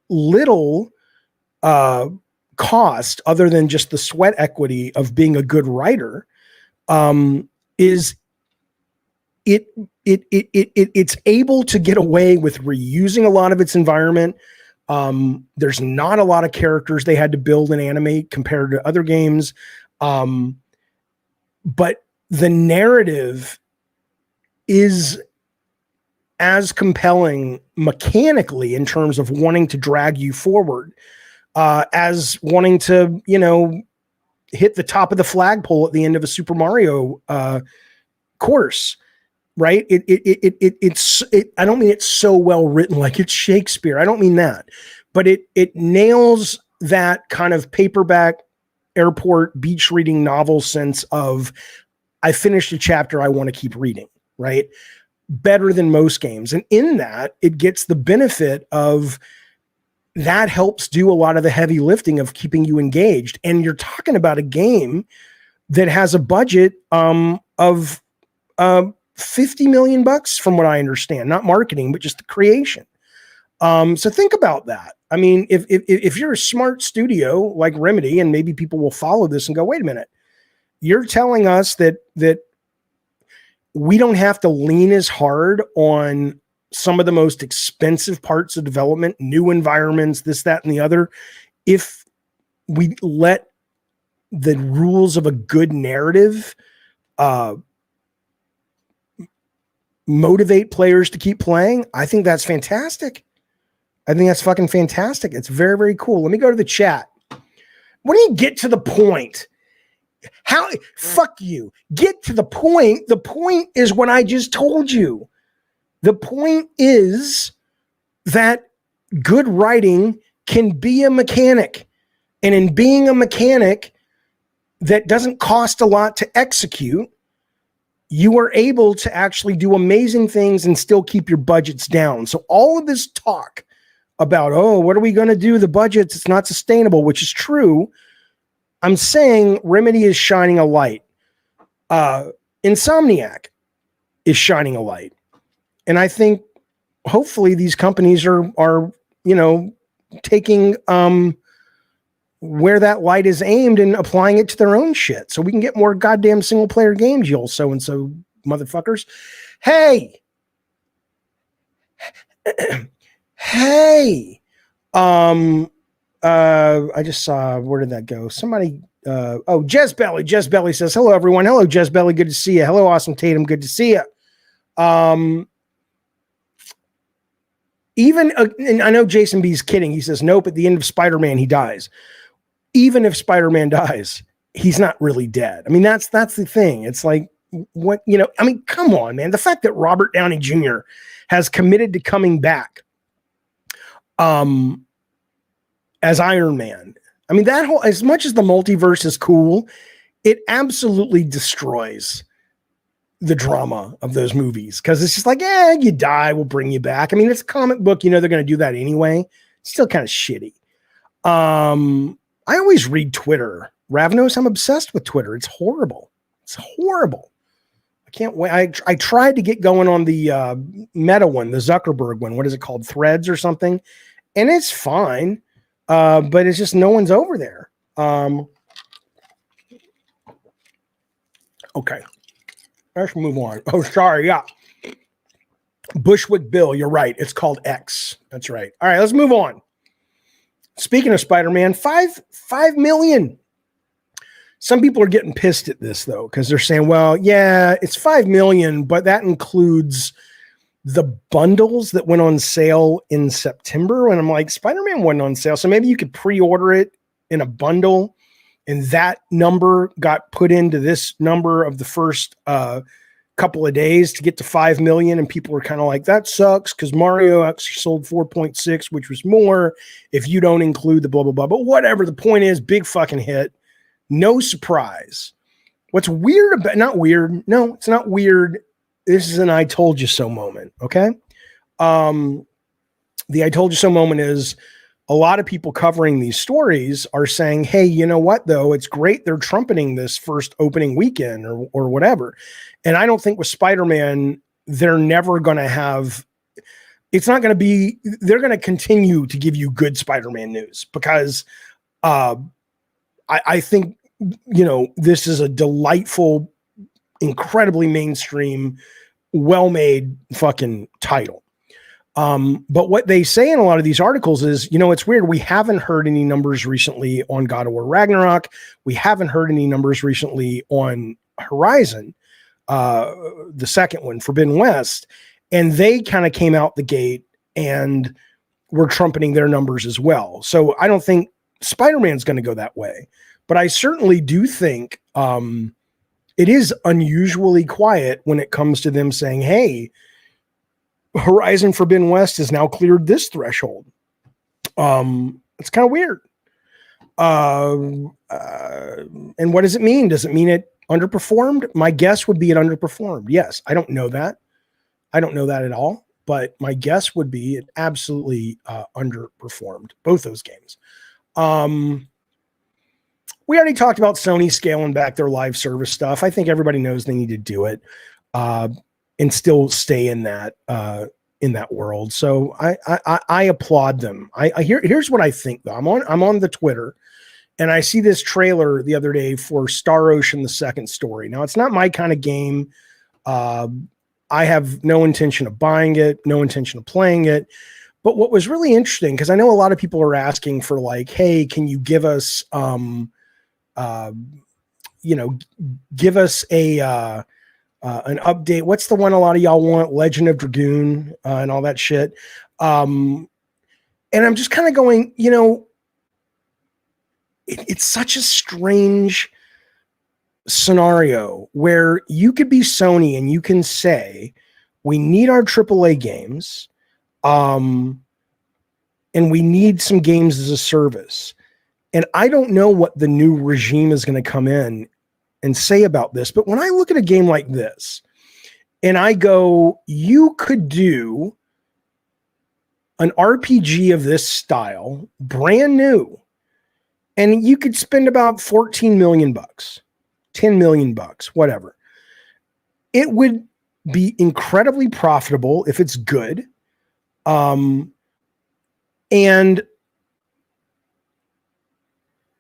little cost other than just the sweat equity of being a good writer is it's able to get away with reusing a lot of its environment. There's not a lot of characters they had to build and animate compared to other games. But the narrative is as compelling mechanically in terms of wanting to drag you forward, as wanting to, hit the top of the flagpole at the end of a Super Mario course. Right. It's I don't mean it's so well written, like it's Shakespeare. I don't mean that, but it nails that kind of paperback airport beach reading novel sense of I finished a chapter. I want to keep reading, right? Better than most games. And in that it gets the benefit of that helps do a lot of the heavy lifting of keeping you engaged. And you're talking about a game that has a budget of $50 million from what I understand, not marketing, but just the creation. So think about that. I mean, if you're a smart studio like Remedy, and maybe people will follow this and go, wait a minute, you're telling us that we don't have to lean as hard on some of the most expensive parts of development, new environments, this, that, and the other, if we let the rules of a good narrative motivate players to keep playing. I think that's fantastic. I think that's fucking fantastic. It's very, very cool. Let me go to the chat. When do you get to the point? How? Fuck you. Get to the point. The point is what I just told you. The point is that good writing can be a mechanic. And in being a mechanic that doesn't cost a lot to execute, you are able to actually do amazing things and still keep your budgets down. So all of this talk about, what are we going to do? The budgets, it's not sustainable, which is true. I'm saying Remedy is shining a light. Insomniac is shining a light. And I think hopefully these companies are taking where that light is aimed and applying it to their own shit so we can get more goddamn single player games, you old so-and-so motherfuckers. Hey, I just saw, where did that go? Somebody, Jez Belly says, hello everyone. Hello, Jez Belly. Good to see you. Hello, Awesome Tatum. Good to see you. And I know Jason B's kidding. He says, nope, at the end of Spider-Man, he dies. Even if Spider-Man dies, he's not really dead. I mean, that's the thing. It's like, what, I mean, come on, man. The fact that Robert Downey Jr. has committed to coming back as Iron Man. I mean, that whole, as much as the multiverse is cool, it absolutely destroys the drama of those movies. Cause it's just like, you die, we'll bring you back. I mean, it's a comic book, they're going to do that anyway. It's still kind of shitty. I always read Twitter. Ravnos, I'm obsessed with Twitter. It's horrible. It's horrible. I can't wait. I tried to get going on the Meta one, the Zuckerberg one. What is it called? Threads or something? And it's fine. But it's just no one's over there. Okay. Let's move on. Oh, sorry. Yeah. Bushwick Bill. You're right. It's called X. That's right. All right. Let's move on. Speaking of Spider-Man, 5 million. Some people are getting pissed at this though, because they're saying, well, yeah, it's 5 million, but that includes the bundles that went on sale in September. And I'm like, Spider-Man wasn't on sale. So maybe you could pre-order it in a bundle, and that number got put into this number of the first couple of days to get to 5 million. And people were kind of like, that sucks because Mario actually sold 4.6, which was more if you don't include the blah, blah, blah. But whatever. The point is, big fucking hit. No surprise. What's weird about, not weird. No, it's not weird. This is an I told you so moment. Okay. The I told you so moment is, a lot of people covering these stories are saying, hey, you know what, though? It's great they're trumpeting this first opening weekend or whatever. And I don't think with Spider-Man, they're never going to have, it's not going to be, they're going to continue to give you good Spider-Man news because I think, you know, this is a delightful, incredibly mainstream, well-made fucking title. But what they say in a lot of these articles is, you know, it's weird. We haven't heard any numbers recently on God of War Ragnarok. We haven't heard any numbers recently on Horizon, the second one, Forbidden West. And they kind of came out the gate and were trumpeting their numbers as well. So I don't think Spider-Man's going to go that way. But I certainly do think it is unusually quiet when it comes to them saying, hey, Horizon Forbidden West has now cleared this threshold. It's kind of weird. And what does it mean? Does it mean it underperformed? My guess would be it underperformed. Yes. I don't know that. I don't know that at all, but my guess would be it absolutely underperformed both those games. We already talked about Sony scaling back their live service stuff. I think everybody knows they need to do it. And still stay in that world. So I applaud them. Here's what I think though. I'm on the Twitter and I see this trailer the other day for Star Ocean, the second story. Now it's not my kind of game. I have no intention of buying it, no intention of playing it. But what was really interesting, because I know a lot of people are asking for like, hey, can you give us, give us an update. What's the one a lot of y'all want? Legend of Dragoon and all that shit. And I'm just kind of going, you know, it's such a strange scenario where you could be Sony and you can say, we need our AAA games, and we need some games as a service. And I don't know what the new regime is going to come in and say about this. But when I look at a game like this and I go, you could do an RPG of this style, brand new, and you could spend about 14 million bucks, 10 million bucks, whatever. It would be incredibly profitable if it's good. And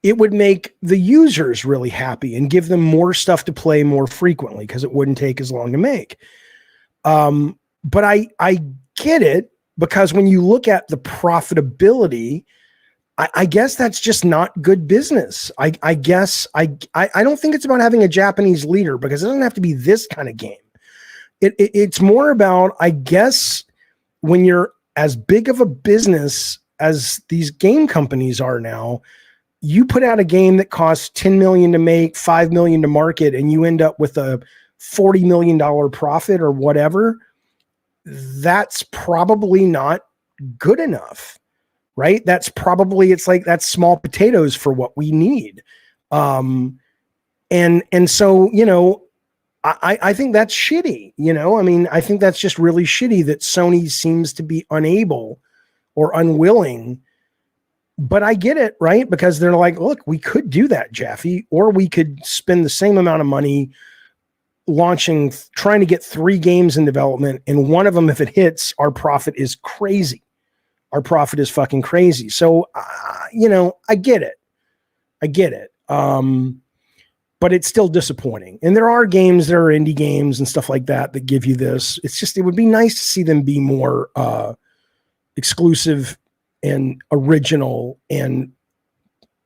it would make the users really happy and give them more stuff to play more frequently because it wouldn't take as long to make. But I get it, because when you look at the profitability, I guess that's just not good business. I guess I don't think it's about having a Japanese leader, because it doesn't have to be this kind of game. It's more about, I guess, when you're as big of a business as these game companies are now, you put out a game that costs 10 million to make, 5 million to market, and you end up with a $40 million profit or whatever. That's probably not good enough, right? That's probably, it's like, that's small potatoes for what we need. And so, you know, I think that's shitty, you know, I mean, I think that's just really shitty that Sony seems to be unable or unwilling. But I get it, right? Because they're like, look, we could do that, Jaffe, or we could spend the same amount of money trying to get 3 games in development. And one of them, if it hits, our profit is crazy. Our profit is fucking crazy. So, you know, I get it. but it's still disappointing. And there are games that are indie games and stuff like that that give you this. It's just, it would be nice to see them be more exclusive and original and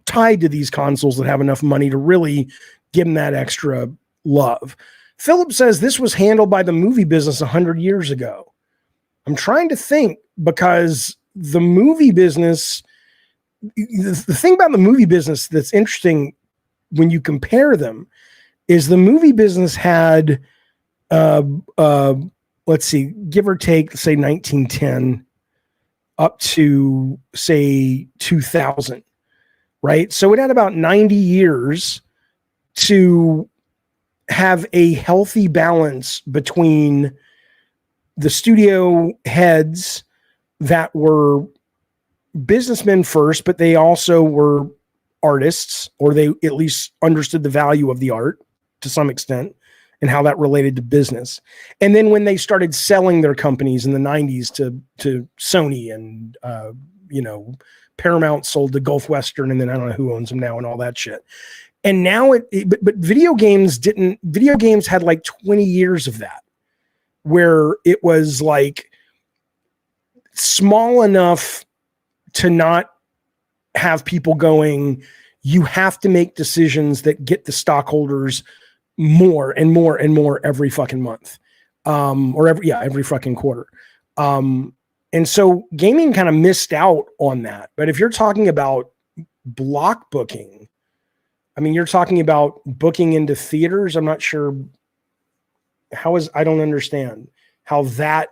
tied to these consoles that have enough money to really give them that extra love. Philip says this was handled by the movie business 100 years ago. I'm trying to think, because the movie business, the thing about the movie business that's interesting when you compare them is the movie business had, let's see, give or take, say 1910 up to say 2000, right? So it had about 90 years to have a healthy balance between the studio heads that were businessmen first, but they also were artists, or they at least understood the value of the art to some extent and how that related to business. And then when they started selling their companies in the 90s to Sony and, Paramount sold to Gulf Western, and then I don't know who owns them now and all that shit. And now but video games had like 20 years of that, where it was like small enough to not have people going, you have to make decisions that get the stockholders more and more and more every fucking month, or every fucking quarter. And so gaming kind of missed out on that. But if you're talking about block booking, I mean, you're talking about booking into theaters. I'm not sure I don't understand how that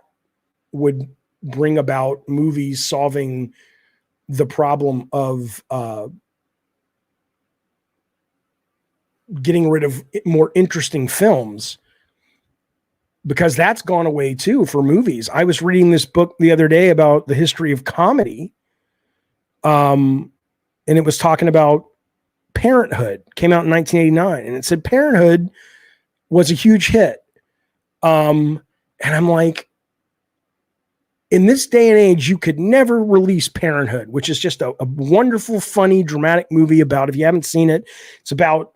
would bring about movies solving the problem of getting rid of more interesting films, because that's gone away too for movies. I was reading this book the other day about the history of comedy. And it was talking about Parenthood, came out in 1989, and it said Parenthood was a huge hit. And I'm like, in this day and age, you could never release Parenthood, which is just a wonderful, funny, dramatic movie about, if you haven't seen it, it's about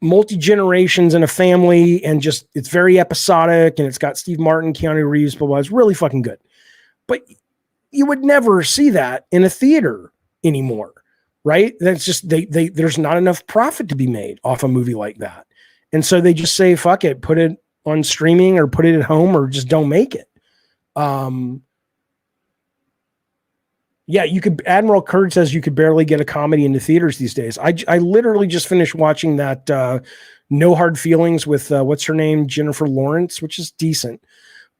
multi-generations in a family, and just, it's very episodic, and it's got Steve Martin, Keanu Reeves, blah, blah. It's really fucking good. But you would never see that in a theater anymore, right? That's just, there's not enough profit to be made off a movie like that. And so they just say, fuck it, put it on streaming or put it at home, or just don't make it. You could, Admiral Kurd says you could barely get a comedy into theaters these days. I literally just finished watching that No Hard Feelings with what's her name, Jennifer Lawrence, which is decent.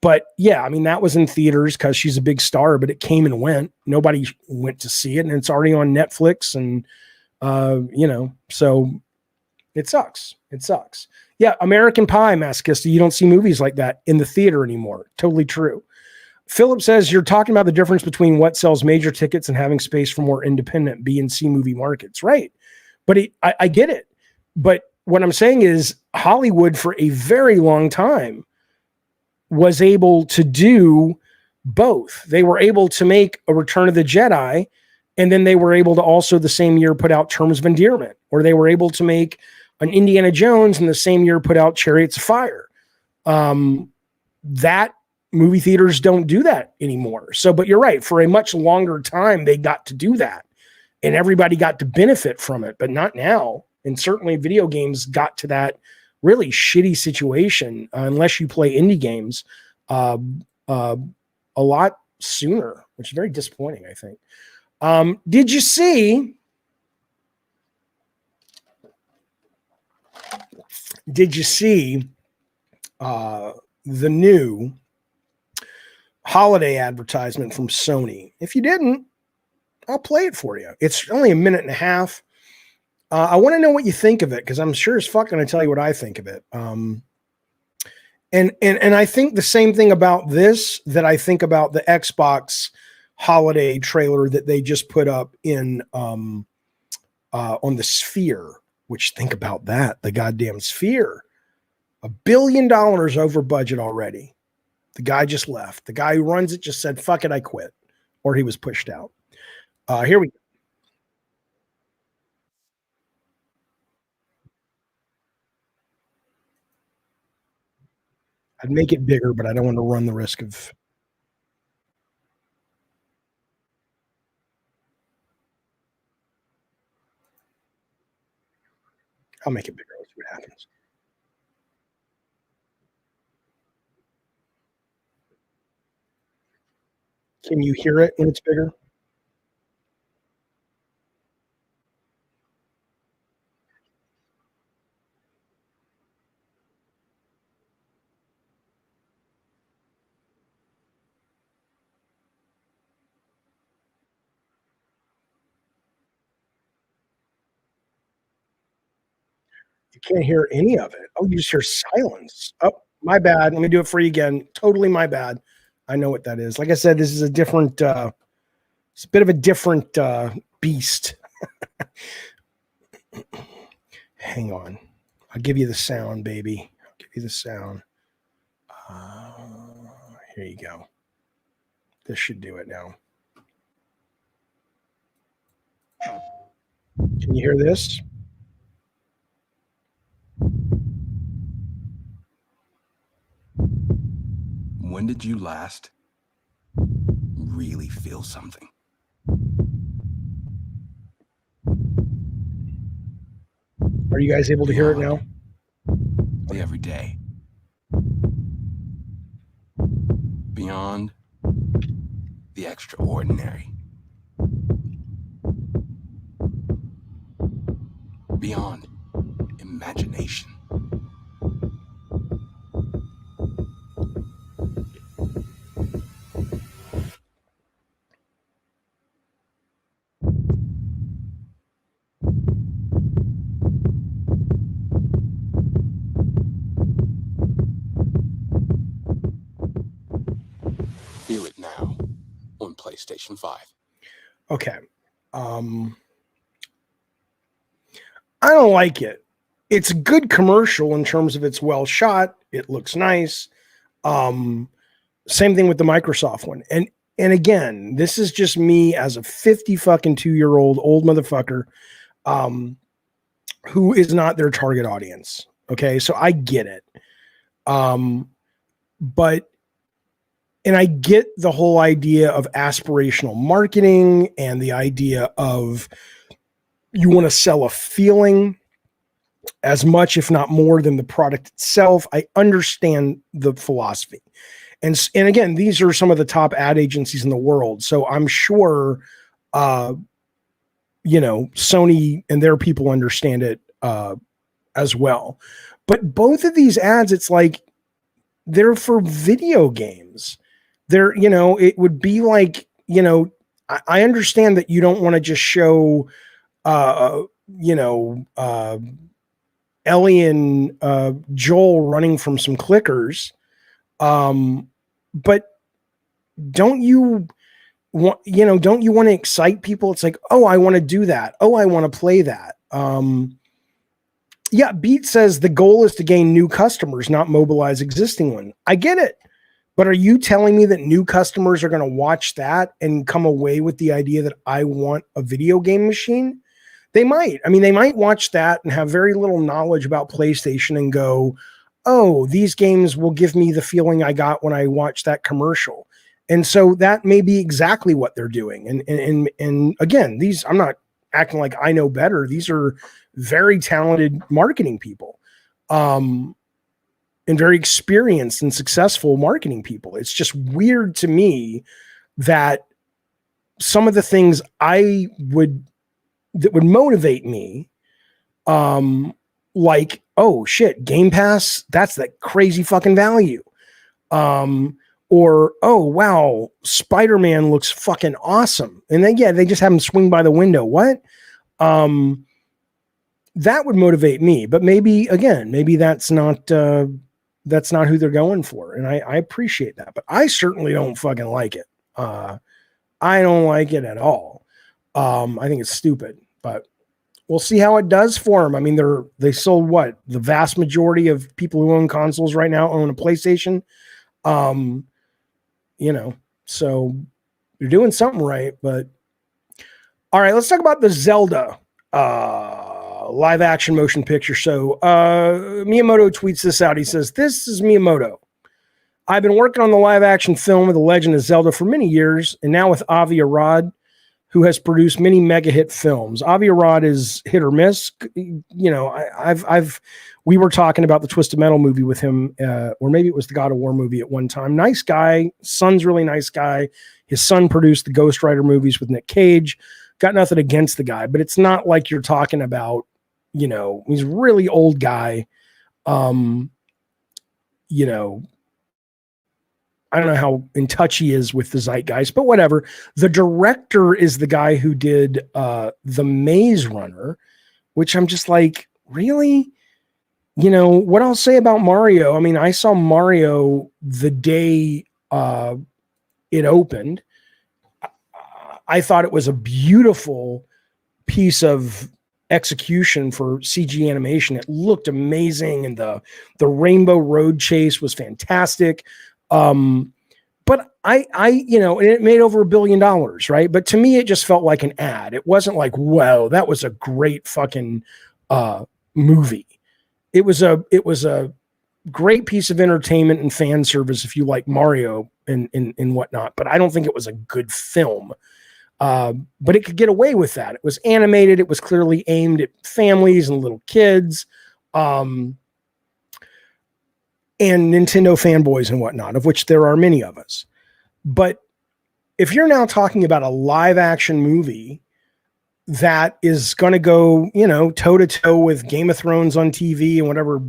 But yeah, I mean, that was in theaters because she's a big star, but it came and went. Nobody went to see it, and it's already on Netflix, and so it sucks. It sucks. Yeah, American Pie, Masochista, you don't see movies like that in the theater anymore. Totally true. Philip says you're talking about the difference between what sells major tickets and having space for more independent B and C movie markets. Right. But I get it. But what I'm saying is Hollywood for a very long time was able to do both. They were able to make a Return of the Jedi, and then they were able to also the same year put out Terms of Endearment, or they were able to make an Indiana Jones and the same year put out Chariots of Fire. That movie theaters don't do that anymore. So, but you're right. For a much longer time, they got to do that, and everybody got to benefit from it, but not now. And certainly video games got to that really shitty situation, unless you play indie games, a lot sooner, which is very disappointing, I think. Did you see the new holiday advertisement from Sony? If you didn't, I'll play it for you. It's only a minute and a half. I want to know what you think of it, because I'm sure as fuck going to tell you what I think of it. And I think the same thing about this that I think about the Xbox holiday trailer that they just put up in on the Sphere. Which, think about that, the goddamn Sphere, $1 billion over budget already. The guy just left. The guy who runs it just said, "Fuck it, I quit," or he was pushed out. Here we go. I'd make it bigger, but I don't want to run the risk of. I'll make it bigger. Let's see what happens. Can you hear it when it's bigger? You can't hear any of it. Oh, you just hear silence. Oh, my bad. Let me do it for you again. Totally my bad. I know what that is. Like I said, this is a different, it's a bit of a different beast. Hang on. I'll give you the sound, baby. I'll give you the sound. Here you go. This should do it now. Can you hear this? When did you last really feel something? Are you guys able to hear it now? The everyday. Beyond the extraordinary. Beyond imagination. Feel it now on PlayStation 5. Okay. I don't like it. It's a good commercial in terms of it's well shot. It looks nice. Same thing with the Microsoft one. And again, this is just me as a 52-year-old old motherfucker who is not their target audience. Okay. So I get it. But I get the whole idea of aspirational marketing and the idea of you want to sell a feeling as much, if not more, than the product itself. I understand the philosophy. And again, these are some of the top ad agencies in the world. So I'm sure, Sony and their people understand it as well. But both of these ads, it's like they're for video games. They're, it would be like, I understand that you don't want to just show, Ellie and Joel running from some clickers. But don't you want to excite people? It's like, oh, I want to do that. Oh, I want to play that. Yeah. Beat says the goal is to gain new customers, not mobilize existing one. I get it. But are you telling me that new customers are going to watch that and come away with the idea that I want a video game machine? They might. I mean, they might watch that and have very little knowledge about PlayStation and go, oh, these games will give me the feeling I got when I watched that commercial. And so that may be exactly what they're doing. And again, these, I'm not acting like I know better. These are very talented marketing people. And very experienced and successful marketing people. It's just weird to me that some of the things that would motivate me, like, oh shit, Game Pass, that's that crazy fucking value. Or, oh wow, Spider-Man looks fucking awesome. And then, they just have him swing by the window. What? That would motivate me, but maybe that's not who they're going for. And I appreciate that, but I certainly don't fucking like it. I don't like it at all. I think it's stupid, but we'll see how it does for them. I mean, they sold what? The vast majority of people who own consoles right now own a PlayStation. So you're doing something right, but all right, let's talk about the Zelda, live action motion picture. So Miyamoto tweets this out. He says, this is Miyamoto. I've been working on the live action film of The Legend of Zelda for many years, and now with Avi Arad, who has produced many mega hit films. Avi Arad is hit or miss. You know, we were talking about the Twisted Metal movie with him, or maybe it was the God of War movie at one time. Nice guy. Son's really nice guy. His son produced the Ghost Rider movies with Nick Cage. Got nothing against the guy, but it's not like you're talking about, you know, he's a really old guy. You know, I don't know how in touch he is with the zeitgeist, but whatever. The director is the guy who did The Maze Runner, which I'm just like, really? You know, what I'll say about Mario, I mean, I saw Mario the day it opened. I thought it was a beautiful piece of execution for CG animation. It looked amazing, and the Rainbow Road chase was fantastic. But I, you know, and it made over $1 billion, right? But to me, it just felt like an ad. It wasn't like, whoa, that was a great fucking movie. It was a great piece of entertainment and fan service if you like Mario and whatnot. But I don't think it was a good film. But it could get away with that. It was animated. It was clearly aimed at families and little kids. And Nintendo fanboys and whatnot, of which there are many of us. But if you're now talking about a live action movie that is going to go, you know, toe to toe with Game of Thrones on TV and whatever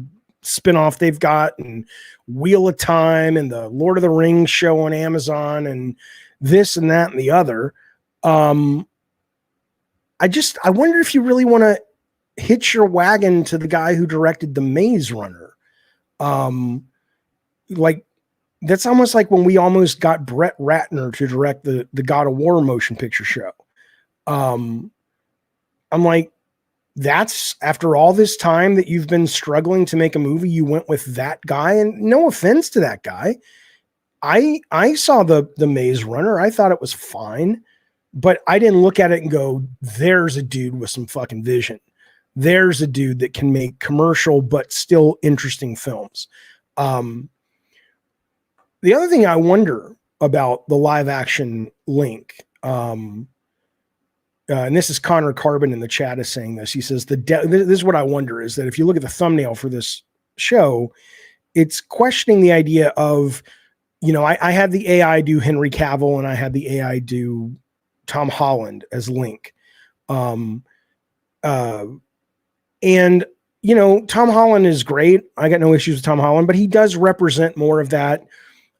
spinoff they've got, and Wheel of Time and the Lord of the Rings show on Amazon and this and that and the other, I wonder if you really want to hitch your wagon to the guy who directed The Maze Runner. Like that's almost like when we almost got Brett Ratner to direct the God of War motion picture show. I'm like, that's after all this time that you've been struggling to make a movie, you went with that guy. And no offense to that guy. I saw the Maze Runner. I thought it was fine, but I didn't look at it and go, there's a dude with some fucking vision. There's a dude that can make commercial, but still interesting films. The other thing I wonder about the live action link, and this is Connor Carbon in the chat is saying this. He says, this is what I wonder is that if you look at the thumbnail for this show, it's questioning the idea of, you know, I had the AI do Henry Cavill and I had the AI do Tom Holland as Link. And, you know, Tom Holland is great. I got no issues with Tom Holland, but he does represent more of that.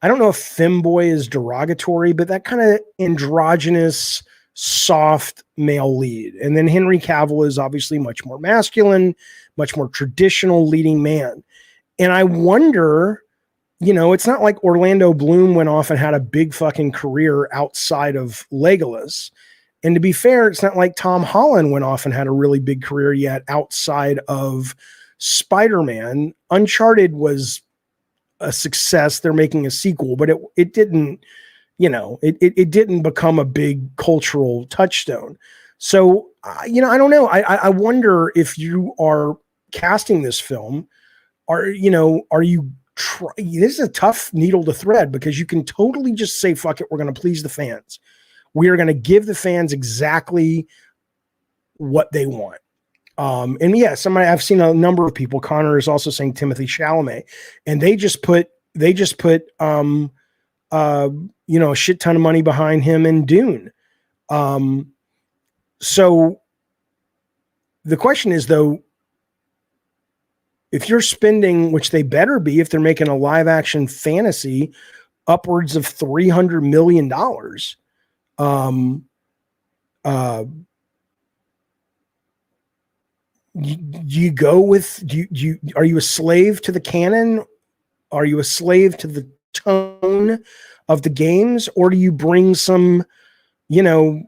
I don't know if femboy is derogatory, but that kind of androgynous, soft male lead. And then Henry Cavill is obviously much more masculine, much more traditional leading man. And I wonder, you know, it's not like Orlando Bloom went off and had a big fucking career outside of Legolas. And to be fair, it's not like Tom Holland went off and had a really big career yet outside of Spider-Man. Uncharted was a success. They're making a sequel, but it didn't, you know, it didn't become a big cultural touchstone. So, you know, I don't know. I wonder if you are casting this film, are you this is a tough needle to thread because you can totally just say, fuck it, we're going to please the fans. We are going to give the fans exactly what they want. And yeah, I've seen a number of people. Connor is also saying Timothée Chalamet, and they just put you know, a shit ton of money behind him in Dune. So the question is though, if you're spending, which they better be, if they're making a live action fantasy, upwards of $300 million, you go with, are you a slave to the canon? Are you a slave to the tone of the games? Or do you bring some, you know,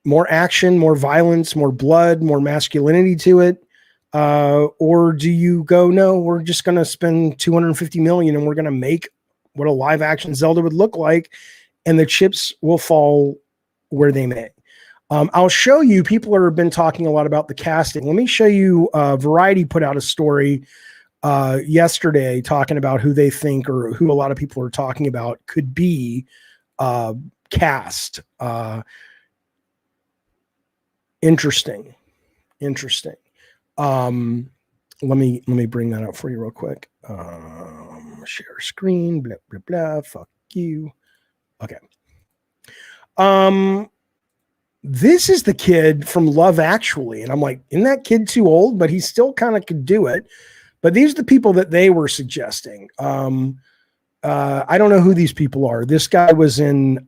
more action, more violence, more blood, more masculinity to it? Or do you go, no, we're just going to spend $250 million and we're going to make what a live action Zelda would look like, and the chips will fall where they may. I'll show you, people have been talking a lot about the casting. Let me show you, Variety put out a story yesterday talking about who they think or who a lot of people are talking about could be cast. Interesting. Let me bring that up for you real quick. Share screen, blah, blah, blah. Fuck you. Okay. This is the kid from Love Actually. And I'm like, isn't that kid too old? But he still kind of could do it. But these are the people that they were suggesting. I don't know who these people are. This guy was in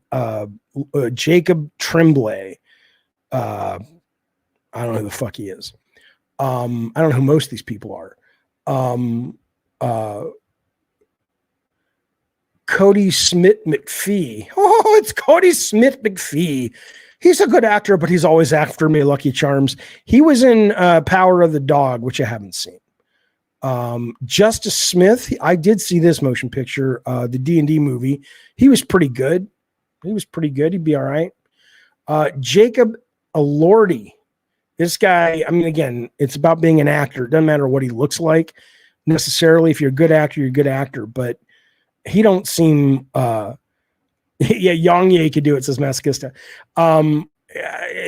Jacob Tremblay. I don't know who the fuck he is. I don't know who most of these people are. Cody Smith McPhee. Oh, it's Cody Smith McPhee. He's a good actor, but he's always after me, Lucky Charms. He was in Power of the Dog, which I haven't seen. Justice Smith. I did see this motion picture, the D&D movie. He was pretty good. He'd be all right. Jacob Elordi. This guy, I mean, again, it's about being an actor. It doesn't matter what he looks like necessarily. If you're a good actor, you're a good actor. But he don't seem, yeah, Yang Ye could do it, says Masochista.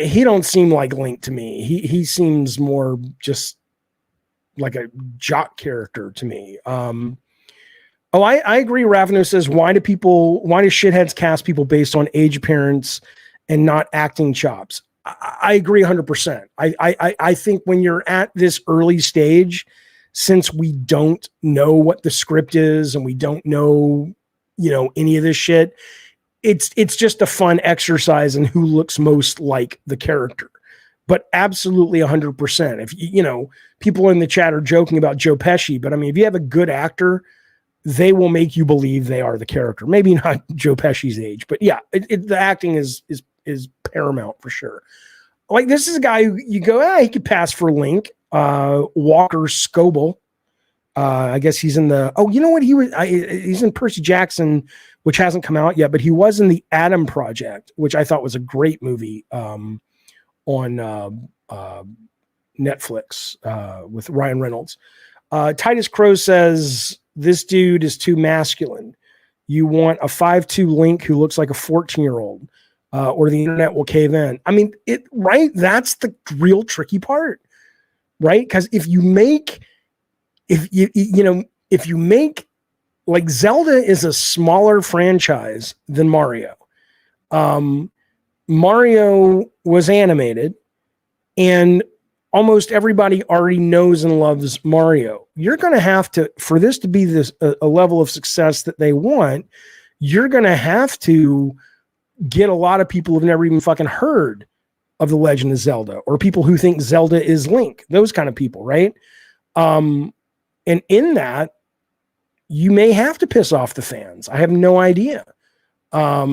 He don't seem like Link to me. He seems more just like a jock character to me. I agree. Ravno says, why do shitheads cast people based on age, appearance, and not acting chops? I agree 100%. I think when you're at this early stage, since we don't know what the script is and we don't know, any of this shit, it's just a fun exercise in who looks most like the character. But absolutely 100%. If people in the chat are joking about Joe Pesci, but I mean, if you have a good actor, they will make you believe they are the character. Maybe not Joe Pesci's age, but yeah, the acting is paramount for sure. Like, this is a guy who you go, he could pass for Link. Walker Scoble. I guess he's in the, you know what? He's in Percy Jackson, which hasn't come out yet, but he was in the Adam Project, which I thought was a great movie on Netflix with Ryan Reynolds. Titus Crow says, this dude is too masculine. You want a 5'2" Link who looks like a 14-year-old. Or the internet will cave in. I mean, right? That's the real tricky part, right? Because if you make like Zelda is a smaller franchise than Mario. Mario was animated, and almost everybody already knows and loves Mario. You're going to have to, for this to be a level of success that they want, you're going to have to get a lot of people who've never even fucking heard of The Legend of Zelda, or people who think Zelda is Link, those kind of people, right? And in that, you may have to piss off the fans. I have no idea. I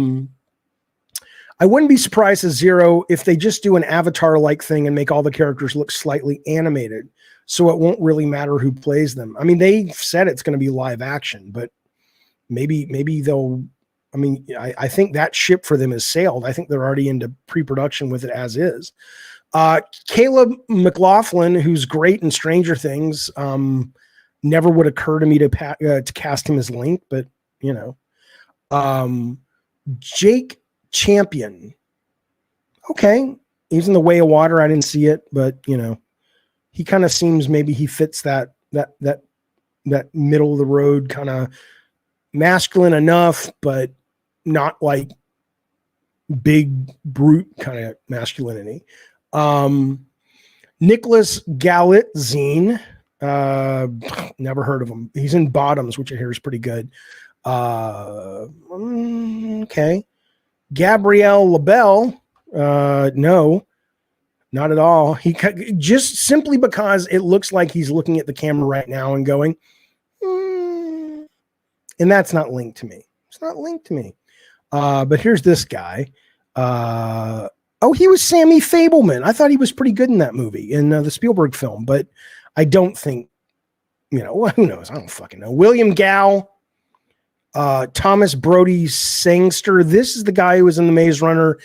wouldn't be surprised as Zero if they just do an Avatar-like thing and make all the characters look slightly animated, so it won't really matter who plays them. I mean, they said it's going to be live action, but maybe they'll, I think that ship for them has sailed. I think they're already into pre-production with it as is. Caleb McLaughlin, who's great in Stranger Things, never would occur to me to cast him as Link, but Jake Champion. Okay, he's in The Way of Water. I didn't see it, but he kind of seems, maybe he fits that middle of the road, kind of masculine enough, but not like big brute kind of masculinity. Nicholas Galitzine, never heard of him. He's in Bottoms, which I hear is pretty good. Okay. Gabrielle LaBelle, no, not at all. He just simply because it looks like he's looking at the camera right now and going, and that's not Link to me. It's not Link to me. But here's this guy. He was Sammy Fableman. I thought he was pretty good in that movie, in the Spielberg film, but I don't think, who knows? I don't fucking know. William Gow, Thomas Brody Sangster. This is the guy who was in The Maze Runner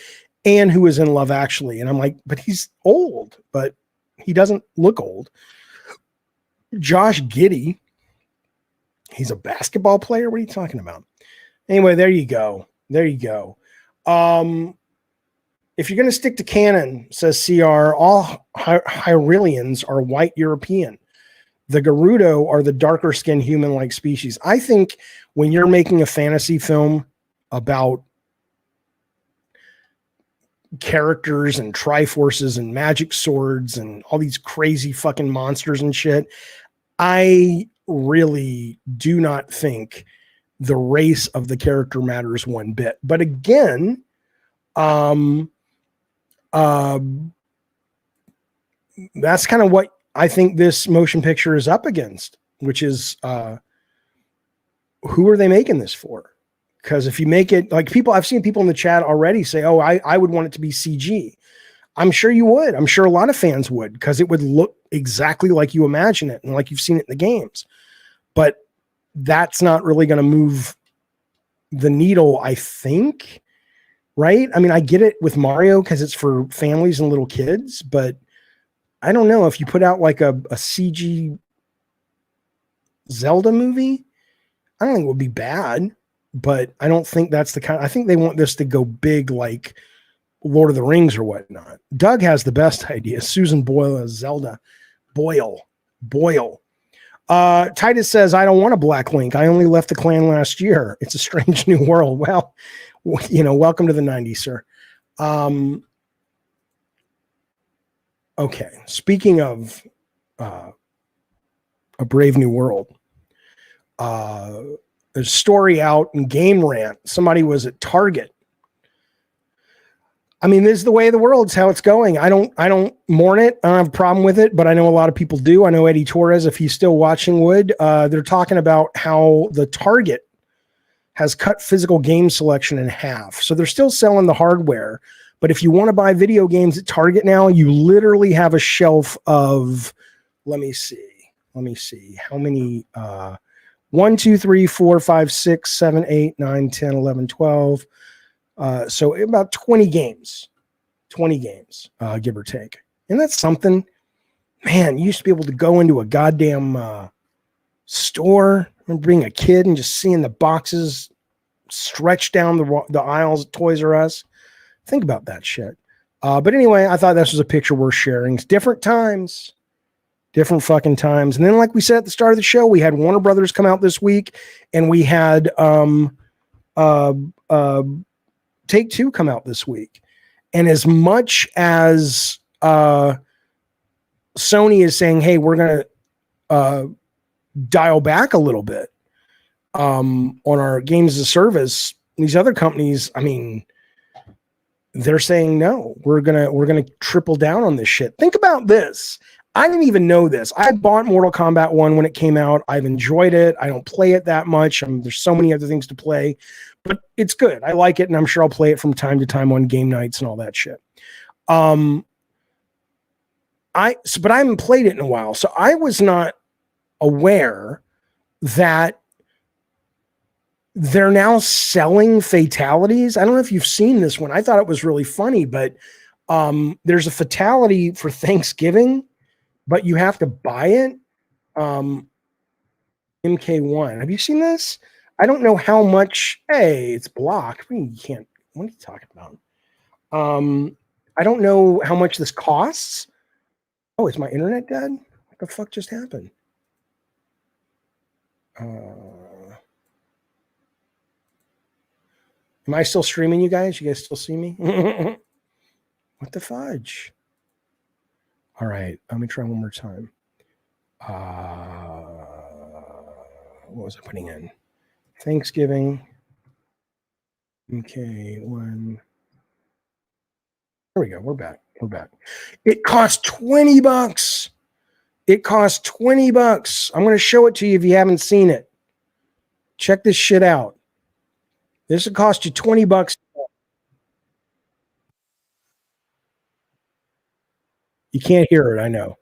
and who was in Love Actually. And I'm like, but he's old, but he doesn't look old. Josh Giddey. He's a basketball player. What are you talking about? Anyway, there you go. There you go. If you're going to stick to canon, says CR, all Hyrillians are white European. The Gerudo are the darker skinned human-like species. I think when you're making a fantasy film about characters and triforces and magic swords and all these crazy fucking monsters and shit, I really do not think the race of the character matters one bit. But again, that's kind of what I think this motion picture is up against, which is who are they making this for? Because if you make it like people, I've seen people in the chat already say, oh, I would want it to be CG. I'm sure you would. I'm sure a lot of fans would, because it would look exactly like you imagine it and like you've seen it in the games. But that's not really going to move the needle, I think. Right? I mean, I get it with Mario because it's for families and little kids, but I don't know if you put out like a CG Zelda movie, I don't think it would be bad, but I don't think that's the kind. I think they want this to go big, like Lord of the Rings or whatnot. Doug has the best idea. Susan Boyle as Zelda. Boyle. Titus says, I don't want a Black Link. I only left the clan last year. It's a strange new world. Well, welcome to the 90s, sir. Okay. Speaking of a brave new world, there's a story out in Game Rant. Somebody was at Target. I mean, this is the way of the world. It's how it's going. I don't mourn it. I don't have a problem with it, but I know a lot of people do. I know Eddie Torres, if he's still watching, would. They're talking about how the Target has cut physical game selection in half. So they're still selling the hardware, but if you want to buy video games at Target now, you literally have a shelf of, let me see how many, 1, 2, 3, 4, 5, 6, 7, 8, 9, 10, 11, 12. So about 20 games, give or take. And that's something, man, you used to be able to go into a goddamn store and being a kid and just seeing the boxes stretch down the aisles at Toys R Us. Think about that shit. But anyway, I thought this was a picture worth sharing. It's different times. Different fucking times. And then, like we said at the start of the show, we had Warner Brothers come out this week, and we had Take-Two come out this week. And as much as Sony is saying, hey, we're going to dial back a little bit on our games as a service, these other companies, I mean, they're saying, no, we're going to triple down on this shit. Think about this. I didn't even know this. I bought Mortal Kombat 1 when it came out. I've enjoyed it. I don't play it that much. There's so many other things to play, but it's good. I like it, and I'm sure I'll play it from time to time on game nights and all that shit. But I haven't played it in a while, so I was not aware that they're now selling fatalities. I don't know if you've seen this one. I thought it was really funny, but there's a fatality for Thanksgiving, but you have to buy it. MK1. Have you seen this? I don't know how much. Hey, it's blocked. I mean, you can't. What are you talking about? I don't know how much this costs. Oh, is my internet dead? What the fuck just happened? Am I still streaming, you guys? You guys still see me? What the fudge? All right, let me try one more time. What was I putting in? Thanksgiving. Okay, one. There we go. We're back. It cost $20. It cost $20. I'm going to show it to you if you haven't seen it. Check this shit out. This will cost you $20. You can't hear it, I know.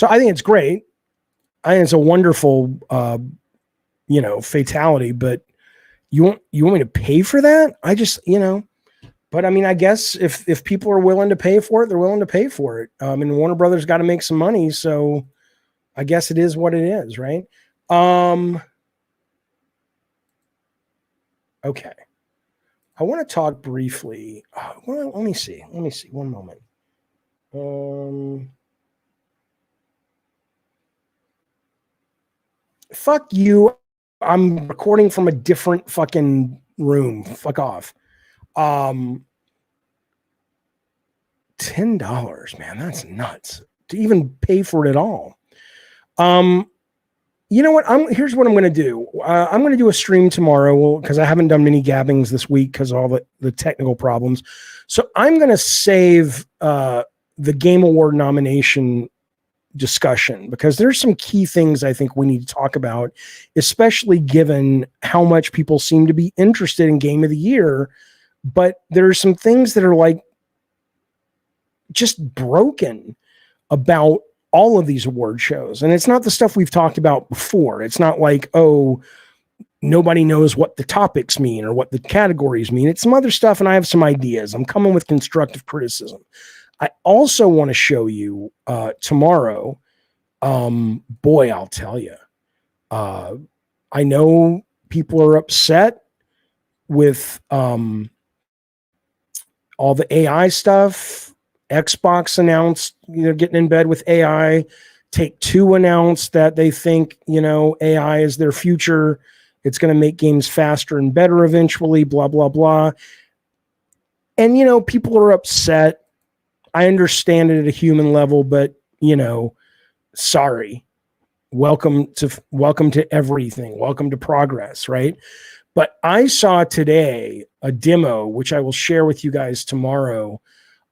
So I think it's great. I think it's a wonderful, fatality, but you want me to pay for that? I just, but I mean, I guess if people are willing to pay for it, they're willing to pay for it. And Warner Brothers got to make some money. So I guess it is what it is. Right. Okay. I want to talk briefly. Well, let me see. One moment. Fuck you. I'm recording from a different fucking room. Fuck off. $10, man. That's nuts to even pay for it at all. You know what? Here's what I'm going to do. I'm going to do a stream tomorrow because I haven't done many gabbings this week because of all the technical problems. So I'm going to save the Game Award nomination discussion because there's some key things I think we need to talk about, especially given how much people seem to be interested in Game of the Year. But there are some things that are like just broken about all of these award shows. And it's not the stuff we've talked about before. It's not like, oh, nobody knows what the topics mean or what the categories mean. It's some other stuff. And I have some ideas. I'm coming with constructive criticism. I also want to show you tomorrow. Boy, I'll tell you, I know people are upset with all the AI stuff. Xbox announced they're getting in bed with AI. Take-Two announced that they think, AI is their future. It's going to make games faster and better eventually, blah, blah, blah. And, people are upset. I understand it at a human level, but, sorry. Welcome to everything. Welcome to progress, right? But I saw today a demo, which I will share with you guys tomorrow,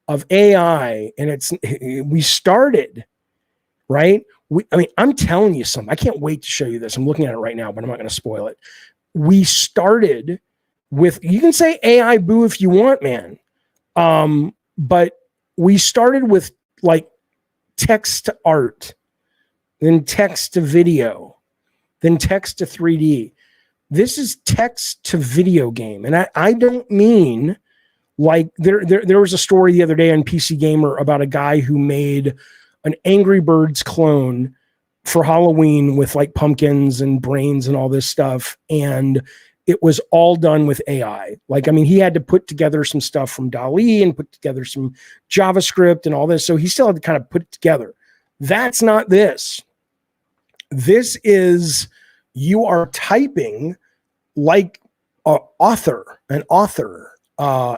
of AI, and we started, right? I'm telling you something. I can't wait to show you this. I'm looking at it right now, but I'm not going to spoil it. We started with, you can say AI boo if you want, man. But we started with like text to art, then text to video, then text to 3D. This is text to video game. And I don't mean like there was a story the other day on PC Gamer about a guy who made an Angry Birds clone for Halloween with like pumpkins and brains and all this stuff. And it was all done with AI. He had to put together some stuff from DALL-E and put together some JavaScript and all this. So he still had to kind of put it together. That's not this. This is, you are typing like an author,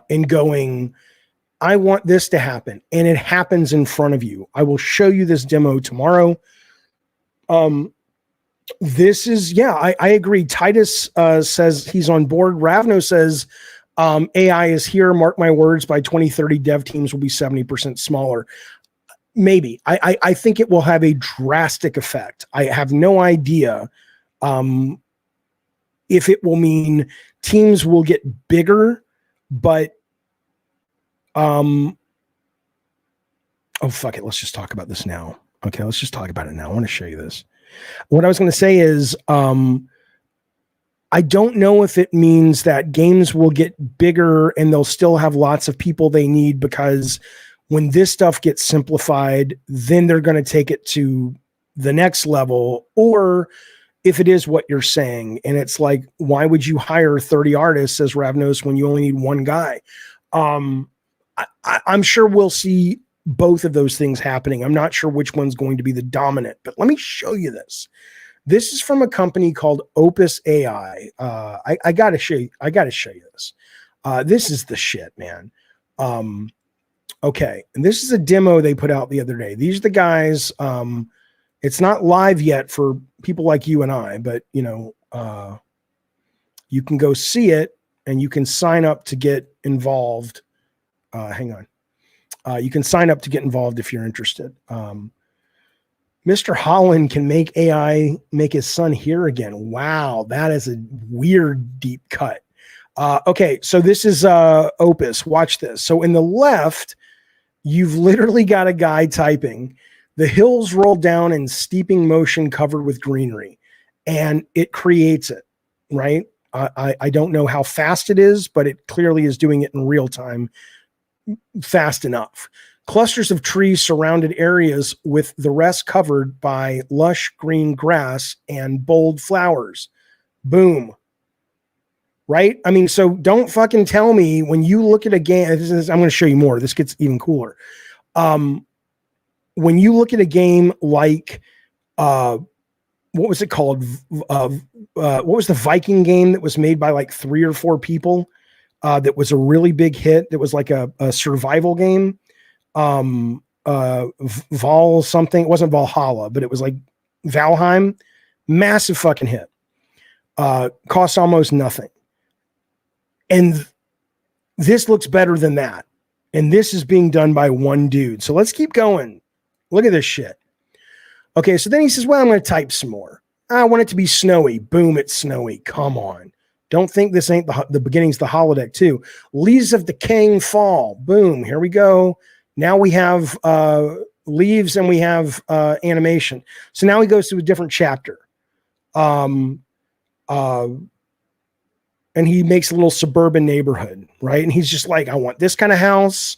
and going, I want this to happen. And it happens in front of you. I will show you this demo tomorrow. This is, I agree. Titus says he's on board. Ravno says AI is here. Mark my words, by 2030, dev teams will be 70% smaller. Maybe. I think it will have a drastic effect. I have no idea if it will mean teams will get bigger, but oh, fuck it. Let's just talk about this now. Okay, let's just talk about it now. I want to show you this. What I was going to say is, I don't know if it means that games will get bigger and they'll still have lots of people they need, because when this stuff gets simplified, then they're going to take it to the next level. Or if it is what you're saying, and it's like, why would you hire 30 artists, says Ravnos, when you only need one guy? I'm sure we'll see both of those things happening. I'm not sure which one's going to be the dominant, but let me show you this. This is from a company called Opus AI. I gotta show you this. This is the shit, man. Okay, and this is a demo they put out the other day. These are the guys. It's not live yet for people like you and I, but you can go see it and you can sign up to get involved. Hang on. You can sign up to get involved if you're interested. Mr. Holland can make AI make his son hear again. Wow, that is a weird deep cut. Okay, so this is Opus. Watch this. So in the left, you've literally got a guy typing. The hills roll down in steeping motion covered with greenery, and it creates it, right? I don't know how fast it is, but it clearly is doing it in real time, fast enough. Clusters of trees surrounded areas with the rest covered by lush green grass and bold flowers. Boom. Right? I mean, so don't fucking tell me when you look at a game, I'm going to show you more. This gets even cooler. When you look at a game like, what was it called? What was the Viking game that was made by like 3 or 4 people? That was a really big hit. That was like a survival game. Val something. It wasn't Valhalla, but it was like Valheim. Massive fucking hit. Cost almost nothing. And this looks better than that. And this is being done by one dude. So let's keep going. Look at this shit. Okay, so then he says, well, I'm going to type some more. I want it to be snowy. Boom, it's snowy. Come on. Don't think this ain't the beginning's the holodeck too. Leaves of decaying fall. Boom, here we go. Now we have leaves and we have animation. So now he goes to a different chapter. And he makes a little suburban neighborhood, right? And he's just like, I want this kind of house.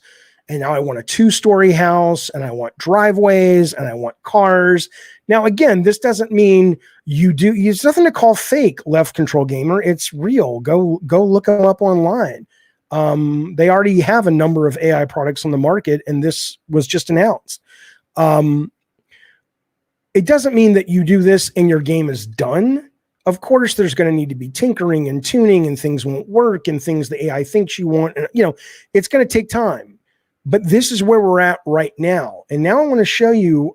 And now I want a 2-story house, and I want driveways, and I want cars. Now, again, this doesn't mean there's nothing to call fake, Left Control Gamer. It's real. Go look them up online. They already have a number of AI products on the market, and this was just announced. It doesn't mean that you do this and your game is done. Of course, there's going to need to be tinkering and tuning, and things won't work, and things the AI thinks you want. And, it's going to take time. But this is where we're at right now. And now I want to show you,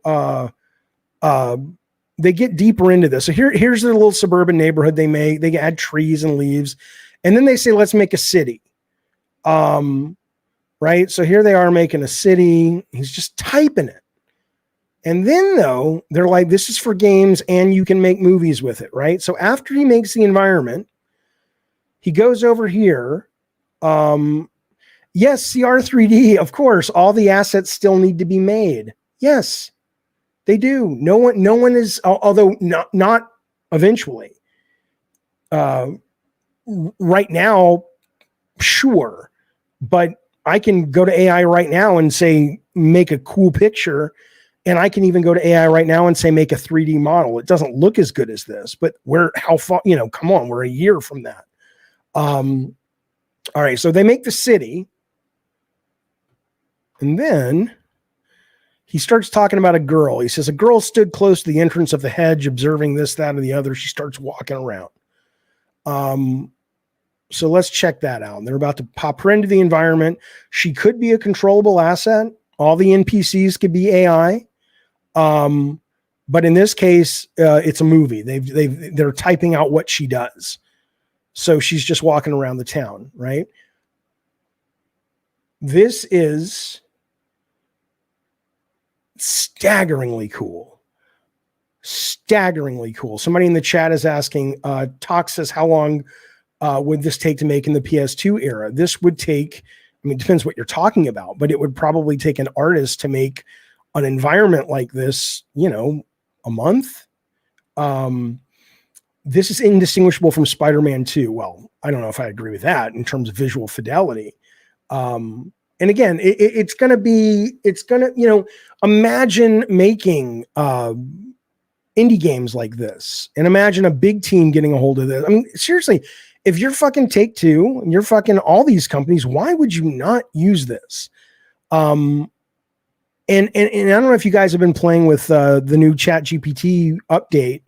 they get deeper into this. So here's their little suburban neighborhood they make. They add trees and leaves. And then they say, let's make a city. Right? So here they are making a city. He's just typing it. And then, though, they're like, this is for games and you can make movies with it, right? So after he makes the environment, he goes over here. Yes, CR3D, of course, all the assets still need to be made. Yes, they do. No one is, although not eventually. Right now, sure. But I can go to AI right now and say, make a cool picture. And I can even go to AI right now and say, make a 3D model. It doesn't look as good as this, but how far, come on, we're a year from that. All right. So they make the city. And then he starts talking about a girl. He says, a girl stood close to the entrance of the hedge, observing this, that, and the other. She starts walking around. So let's check that out. They're about to pop her into the environment. She could be a controllable asset. All the NPCs could be AI. But in this case, it's a movie. They're typing out what she does. So she's just walking around the town, right? This is staggeringly cool. Staggeringly cool. Somebody in the chat is asking, Talk says, how long would this take to make in the PS2 era? This would take, it depends what you're talking about, but it would probably take an artist to make an environment like this, a month. This is indistinguishable from Spider-Man 2. Well, I don't know if I agree with that in terms of visual fidelity. And again, it's going to, imagine making indie games like this, and imagine a big team getting a hold of this. Seriously, if you're fucking Take-Two and you're fucking all these companies, why would you not use this? And I don't know if you guys have been playing with the new ChatGPT update,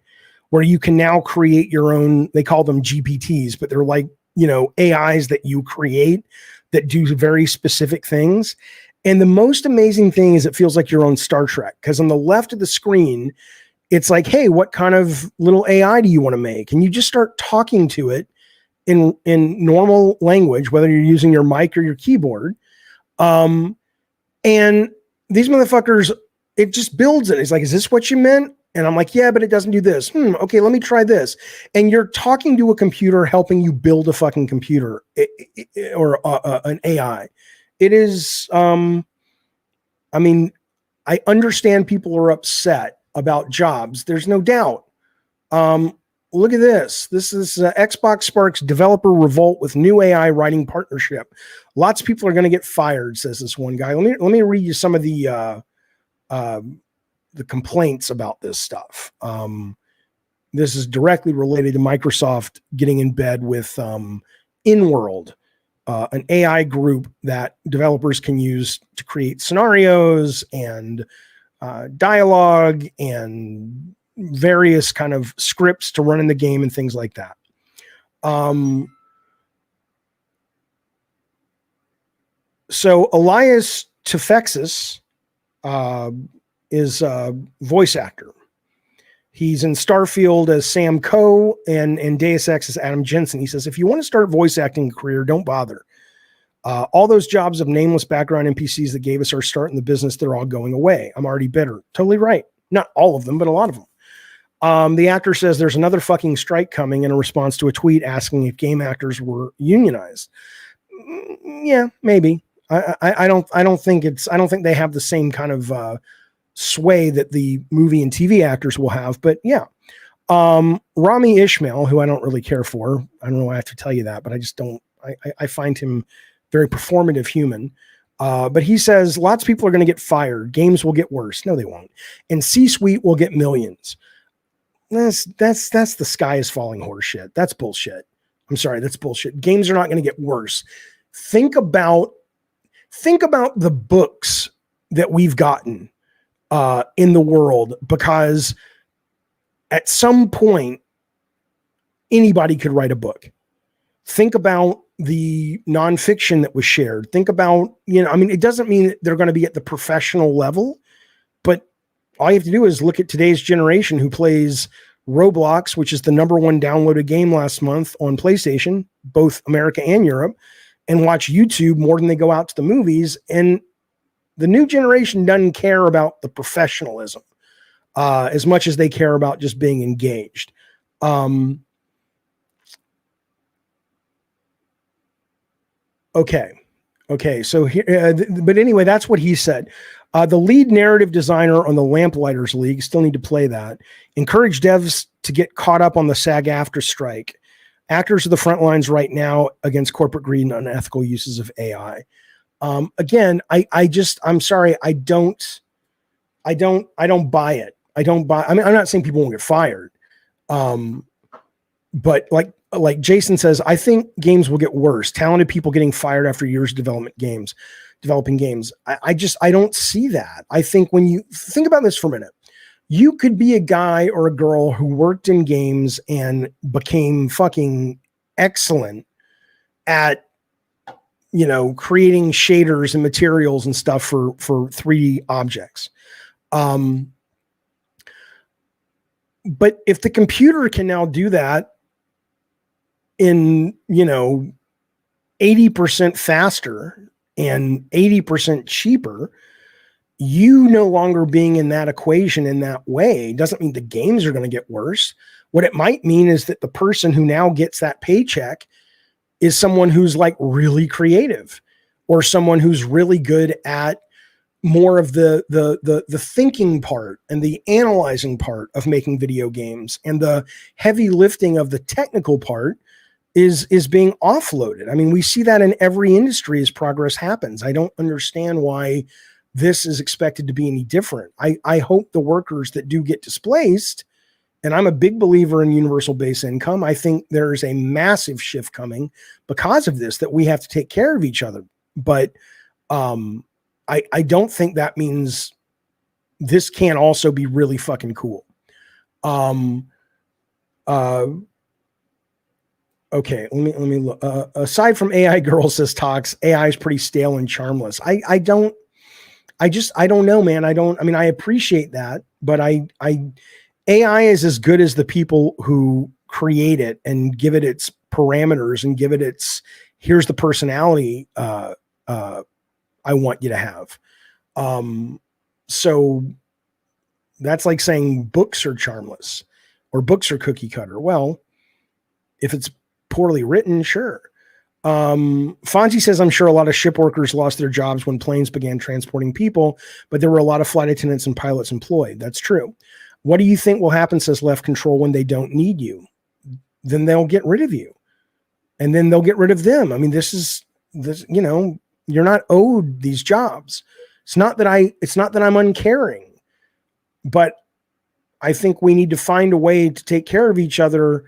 where you can now create your own, they call them GPTs, but they're like, AIs that you create that do very specific things. And the most amazing thing is it feels like you're on Star Trek, because on the left of the screen, it's like, hey, what kind of little AI do you want to make? And you just start talking to it in normal language, whether you're using your mic or your keyboard. And these motherfuckers, it just builds it. It's like, is this what you meant? And I'm like, yeah, but it doesn't do this. Okay, let me try this. And you're talking to a computer helping you build a fucking computer or an AI. It is, I I understand people are upset about jobs. There's no doubt. Look at this. This is Xbox Sparks developer revolt with new AI writing partnership. Lots of people are going to get fired, says this one guy. Let me read you some of the complaints about this stuff. This is directly related to Microsoft getting in bed with InWorld, an AI group that developers can use to create scenarios and dialogue and various kind of scripts to run in the game and things like that. So Elias Tefexis is a voice actor. He's in Starfield as Sam Coe and Deus Ex as Adam Jensen. He says, if you want to start voice acting career, don't bother. All those jobs of nameless background NPCs that gave us our start in the business, they're all going away. I'm already bitter. Totally right. Not all of them, but a lot of them. The actor says there's another fucking strike coming in a response to a tweet asking if game actors were unionized. Yeah, maybe. I don't think they have the same kind of sway that the movie and TV actors will have, but yeah. Rami Ishmael, who I don't really care for. I don't know why I have to tell you that, but I just don't. I find him very performative human. But he says lots of people are going to get fired. Games will get worse. No, they won't. And C-suite will get millions. That's the sky is falling horseshit. That's bullshit. I'm sorry, that's bullshit. Games are not going to get worse. Think about the books that we've gotten in the world, because at some point anybody could write a book. Think about the nonfiction that was shared. Think about, it doesn't mean that they're going to be at the professional level, but all you have to do is look at today's generation who plays Roblox, which is the #1 downloaded game last month on PlayStation, both America and Europe, and watch YouTube more than they go out to the movies. And the new generation doesn't care about the professionalism as much as they care about just being engaged. Okay. So here, but anyway, that's what he said. The lead narrative designer on the Lamplighters League, still need to play that, encouraged devs to get caught up on the SAG-AFTRA strike. Actors are the front lines right now against corporate greed and unethical uses of AI. Again, I'm sorry, I don't buy it. I mean, I'm not saying people won't get fired. But like Jason says, I think games will get worse. Talented people getting fired after years of developing games. I don't see that. I think when you think about this for a minute, you could be a guy or a girl who worked in games and became fucking excellent at, creating shaders and materials and stuff for 3D objects. But if the computer can now do that in, 80% faster and 80% cheaper, you no longer being in that equation in that way doesn't mean the games are going to get worse. What it might mean is that the person who now gets that paycheck is someone who's like really creative, or someone who's really good at more of the thinking part and the analyzing part of making video games, and the heavy lifting of the technical part is being offloaded. I mean, we see that in every industry as progress happens. I don't understand why this is expected to be any different. I hope the workers that do get displaced, and I'm a big believer in universal base income. I think there's a massive shift coming because of this, that we have to take care of each other. But I don't think that means this can't also be really fucking cool. Okay, let me look. Aside from AI girl, says Tox, AI is pretty stale and charmless. I don't know, man. I appreciate that, but AI is as good as the people who create it and give it its parameters and give it here's the personality I want you to have. So that's like saying books are charmless or books are cookie cutter. Well, if it's poorly written, sure. Fonzie says, I'm sure a lot of ship workers lost their jobs when planes began transporting people, but there were a lot of flight attendants and pilots employed. That's true. What do you think will happen, says Left Control, when they don't need you? Then they'll get rid of you. And then they'll get rid of them. I mean, this, you know, you're not owed these jobs. It's not that I'm uncaring, but I think we need to find a way to take care of each other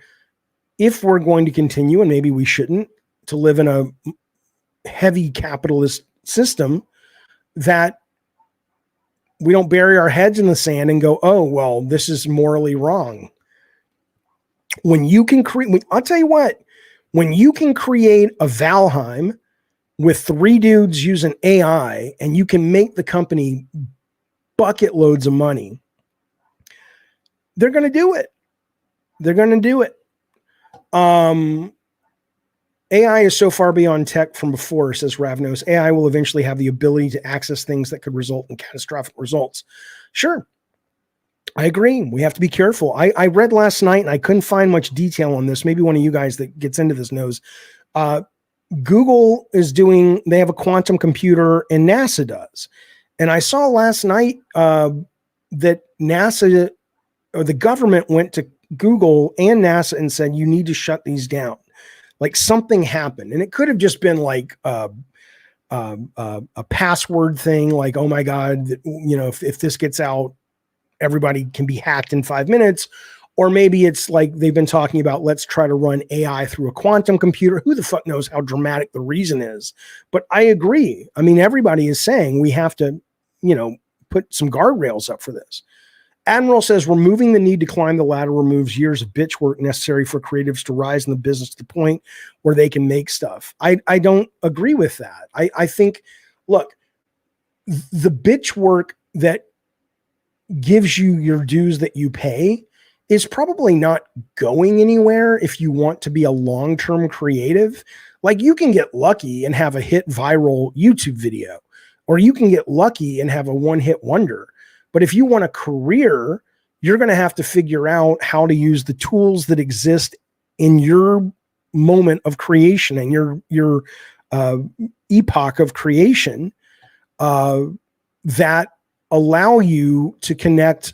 if we're going to continue, and maybe we shouldn't, to live in a heavy capitalist system, that we don't bury our heads in the sand and go, oh, well, this is morally wrong. When you can create, I'll tell you what, when you can create a Valheim with 3 dudes using AI and you can make the company bucket loads of money, they're going to do it. They're going to do it. AI is so far beyond tech from before, says Ravnos. AI will eventually have the ability to access things that could result in catastrophic results. Sure. I agree. We have to be careful. I read last night and I couldn't find much detail on this. Maybe one of you guys that gets into this knows. Google is they have a quantum computer, and NASA does. And I saw last night that NASA, or the government, went to Google and NASA and said, you need to shut these down. Like something happened. And it could have just been like a password thing, like, oh my God, you know, if this gets out, everybody can be hacked in 5 minutes. Or maybe it's like they've been talking about, let's try to run AI through a quantum computer. Who the fuck knows how dramatic the reason is? But I agree. I mean, everybody is saying we have to, you know, put some guardrails up for this. Admiral says, removing the need to climb the ladder removes years of bitch work necessary for creatives to rise in the business to the point where they can make stuff. I don't agree with that. I think, look, the bitch work that gives you your dues that you pay is probably not going anywhere if you want to be a long-term creative. Like, you can get lucky and have a hit viral YouTube video, or you can get lucky and have a one-hit wonder. But if you want a career, you're going to have to figure out how to use the tools that exist in your moment of creation and your epoch of creation that allow you to connect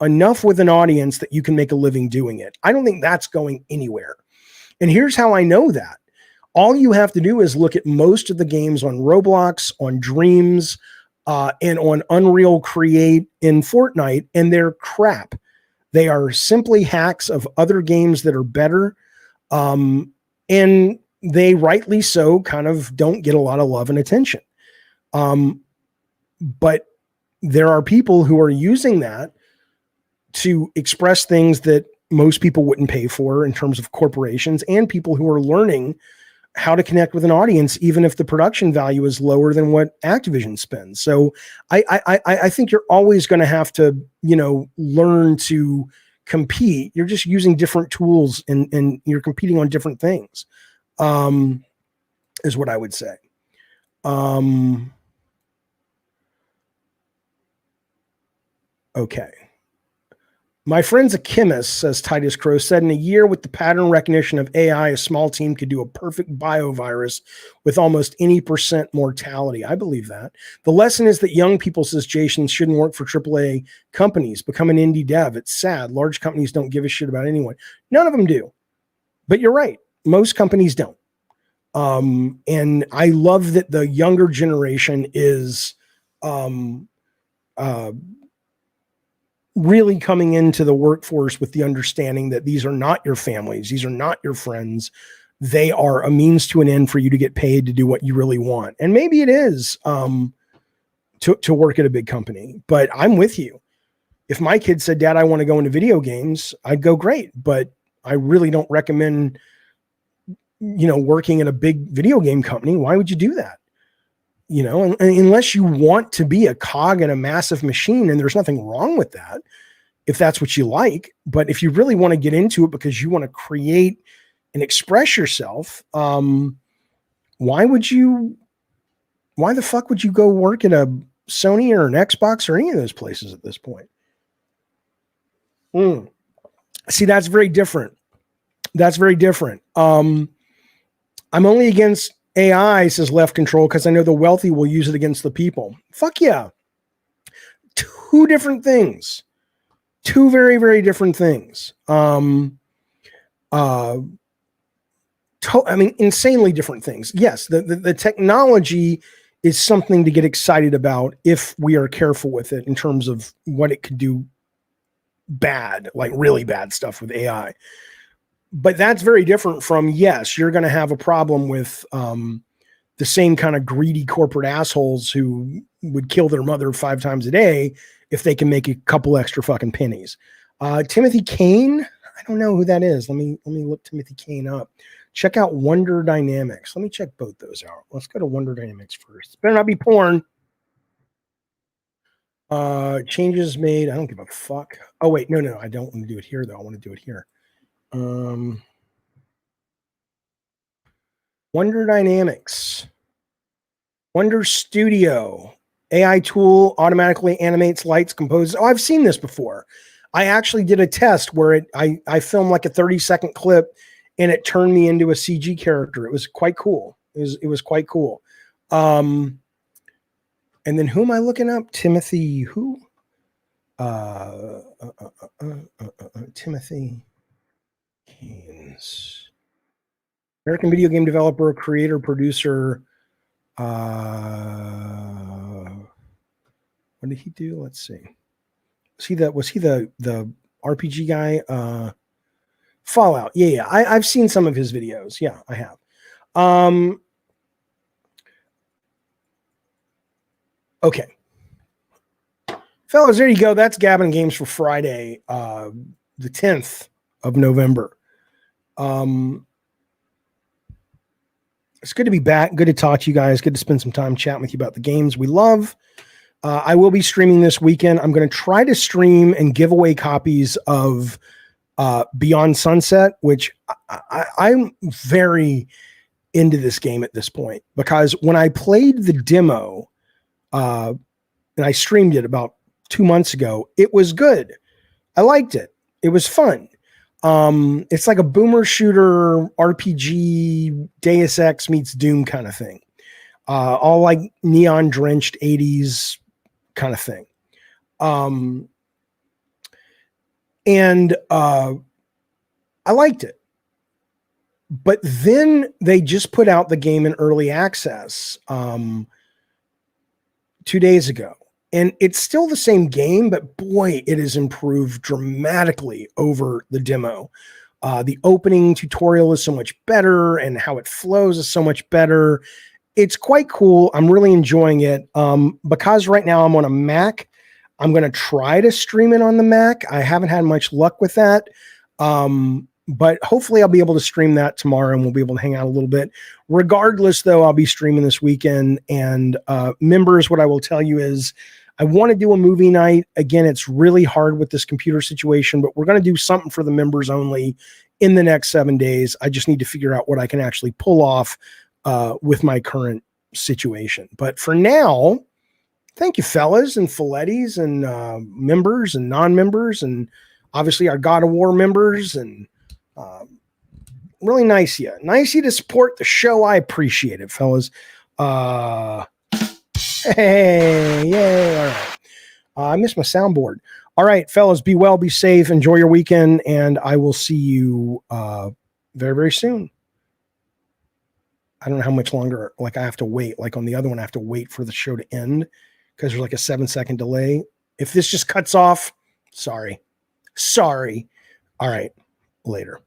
enough with an audience that you can make a living doing it. I don't think that's going anywhere. And here's how I know that. All you have to do is look at most of the games on Roblox, on Dreams, and on Unreal Create in Fortnite, and they're crap. They are simply hacks of other games that are better. And they rightly so kind of don't get a lot of love and attention. But there are people who are using that to express things that most people wouldn't pay for in terms of corporations, and people who are learning how to connect with an audience, even if the production value is lower than what Activision spends. So I think you're always going to have to, you know, learn to compete. You're just using different tools and you're competing on different things, is what I would say. Okay. My friend's a chemist, says Titus Crow, said in a year with the pattern recognition of AI, a small team could do a perfect biovirus with almost any % mortality. I believe that. The lesson is that young people, says Jason, shouldn't work for AAA companies. Become an indie dev. It's sad. Large companies don't give a shit about anyone. None of them do. But you're right. Most companies don't. And I love that the younger generation is really coming into the workforce with the understanding that these are not your families. These are not your friends. They are a means to an end for you to get paid to do what you really want. And maybe it is to work at a big company, but I'm with you. If my kid said, Dad, I want to go into video games, I'd go, great. But I really don't recommend, you know, working at a big video game company. Why would you do that? You know, unless you want to be a cog in a massive machine, and there's nothing wrong with that if that's what you like. But if you really want to get into it because you want to create and express yourself, why the fuck would you go work at a Sony or an Xbox or any of those places at this point? See, that's very different. That's very different. I'm only against AI, says Left Control, because I know the wealthy will use it against the people. Fuck yeah. Two different things. Two very, very different things. Insanely different things. Yes, the technology is something to get excited about if we are careful with it in terms of what it could do bad, like really bad stuff with AI. But that's very different from, yes, you're going to have a problem with the same kind of greedy corporate assholes who would kill their mother 5 times a day if they can make a couple extra fucking pennies. Timothy Kane, I don't know who that is. Let me look Timothy Kane up. Check out Wonder Dynamics. Let me check both those out. Let's go to Wonder Dynamics first. Better not be porn. Changes made. I don't give a fuck. Oh, wait. No. I don't want to do it here, though. I want to do it here. Wonder Dynamics. Wonder Studio. AI tool automatically animates lights, composes. Oh, I've seen this before. I actually did a test where I filmed like a 30-second clip and it turned me into a CG character. It was quite cool. It was quite cool. And then who am I looking up? Timothy who? Timothy Keynes. American video game developer, creator, producer. What did he do? Let's see. Was he the RPG guy? Fallout. Yeah. I've seen some of his videos. Yeah, I have. Okay. Fellas, there you go. That's Gabbing Games for Friday, the 10th of November. It's good to be back. Good to talk to you guys. Good to spend some time chatting with you about the games we love. I will be streaming this weekend. I'm going to try to stream and give away copies of Beyond Sunset, which I'm very into this game at this point, because when I played the demo and I streamed it about 2 months ago, it was good. I liked it. It was fun. It's like a boomer shooter RPG, Deus Ex meets Doom kind of thing. All like neon drenched 80s kind of thing. And I liked it. But then they just put out the game in early access 2 days ago. And it's still the same game, but boy, it has improved dramatically over the demo. The opening tutorial is so much better, and how it flows is so much better. It's quite cool. I'm really enjoying it. Because right now I'm on a Mac, I'm going to try to stream it on the Mac. I haven't had much luck with that. But hopefully I'll be able to stream that tomorrow and we'll be able to hang out a little bit. Regardless, though, I'll be streaming this weekend. And members, what I will tell you is I want to do a movie night. Again, it's really hard with this computer situation, but we're going to do something for the members only in the next 7 days. I just need to figure out what I can actually pull off with my current situation. But for now, thank you, fellas and Filettis and members and non-members, and obviously our God of War members, and really nice of you. Nice of you to support the show. I appreciate it, fellas. Hey, yay. All right. I missed my soundboard. All right, fellas, be well, be safe, enjoy your weekend, and I will see you very, very soon. I don't know how much longer, like I have to wait. Like on the other one, I have to wait for the show to end because there's like a 7-second delay. If this just cuts off, sorry. All right, later.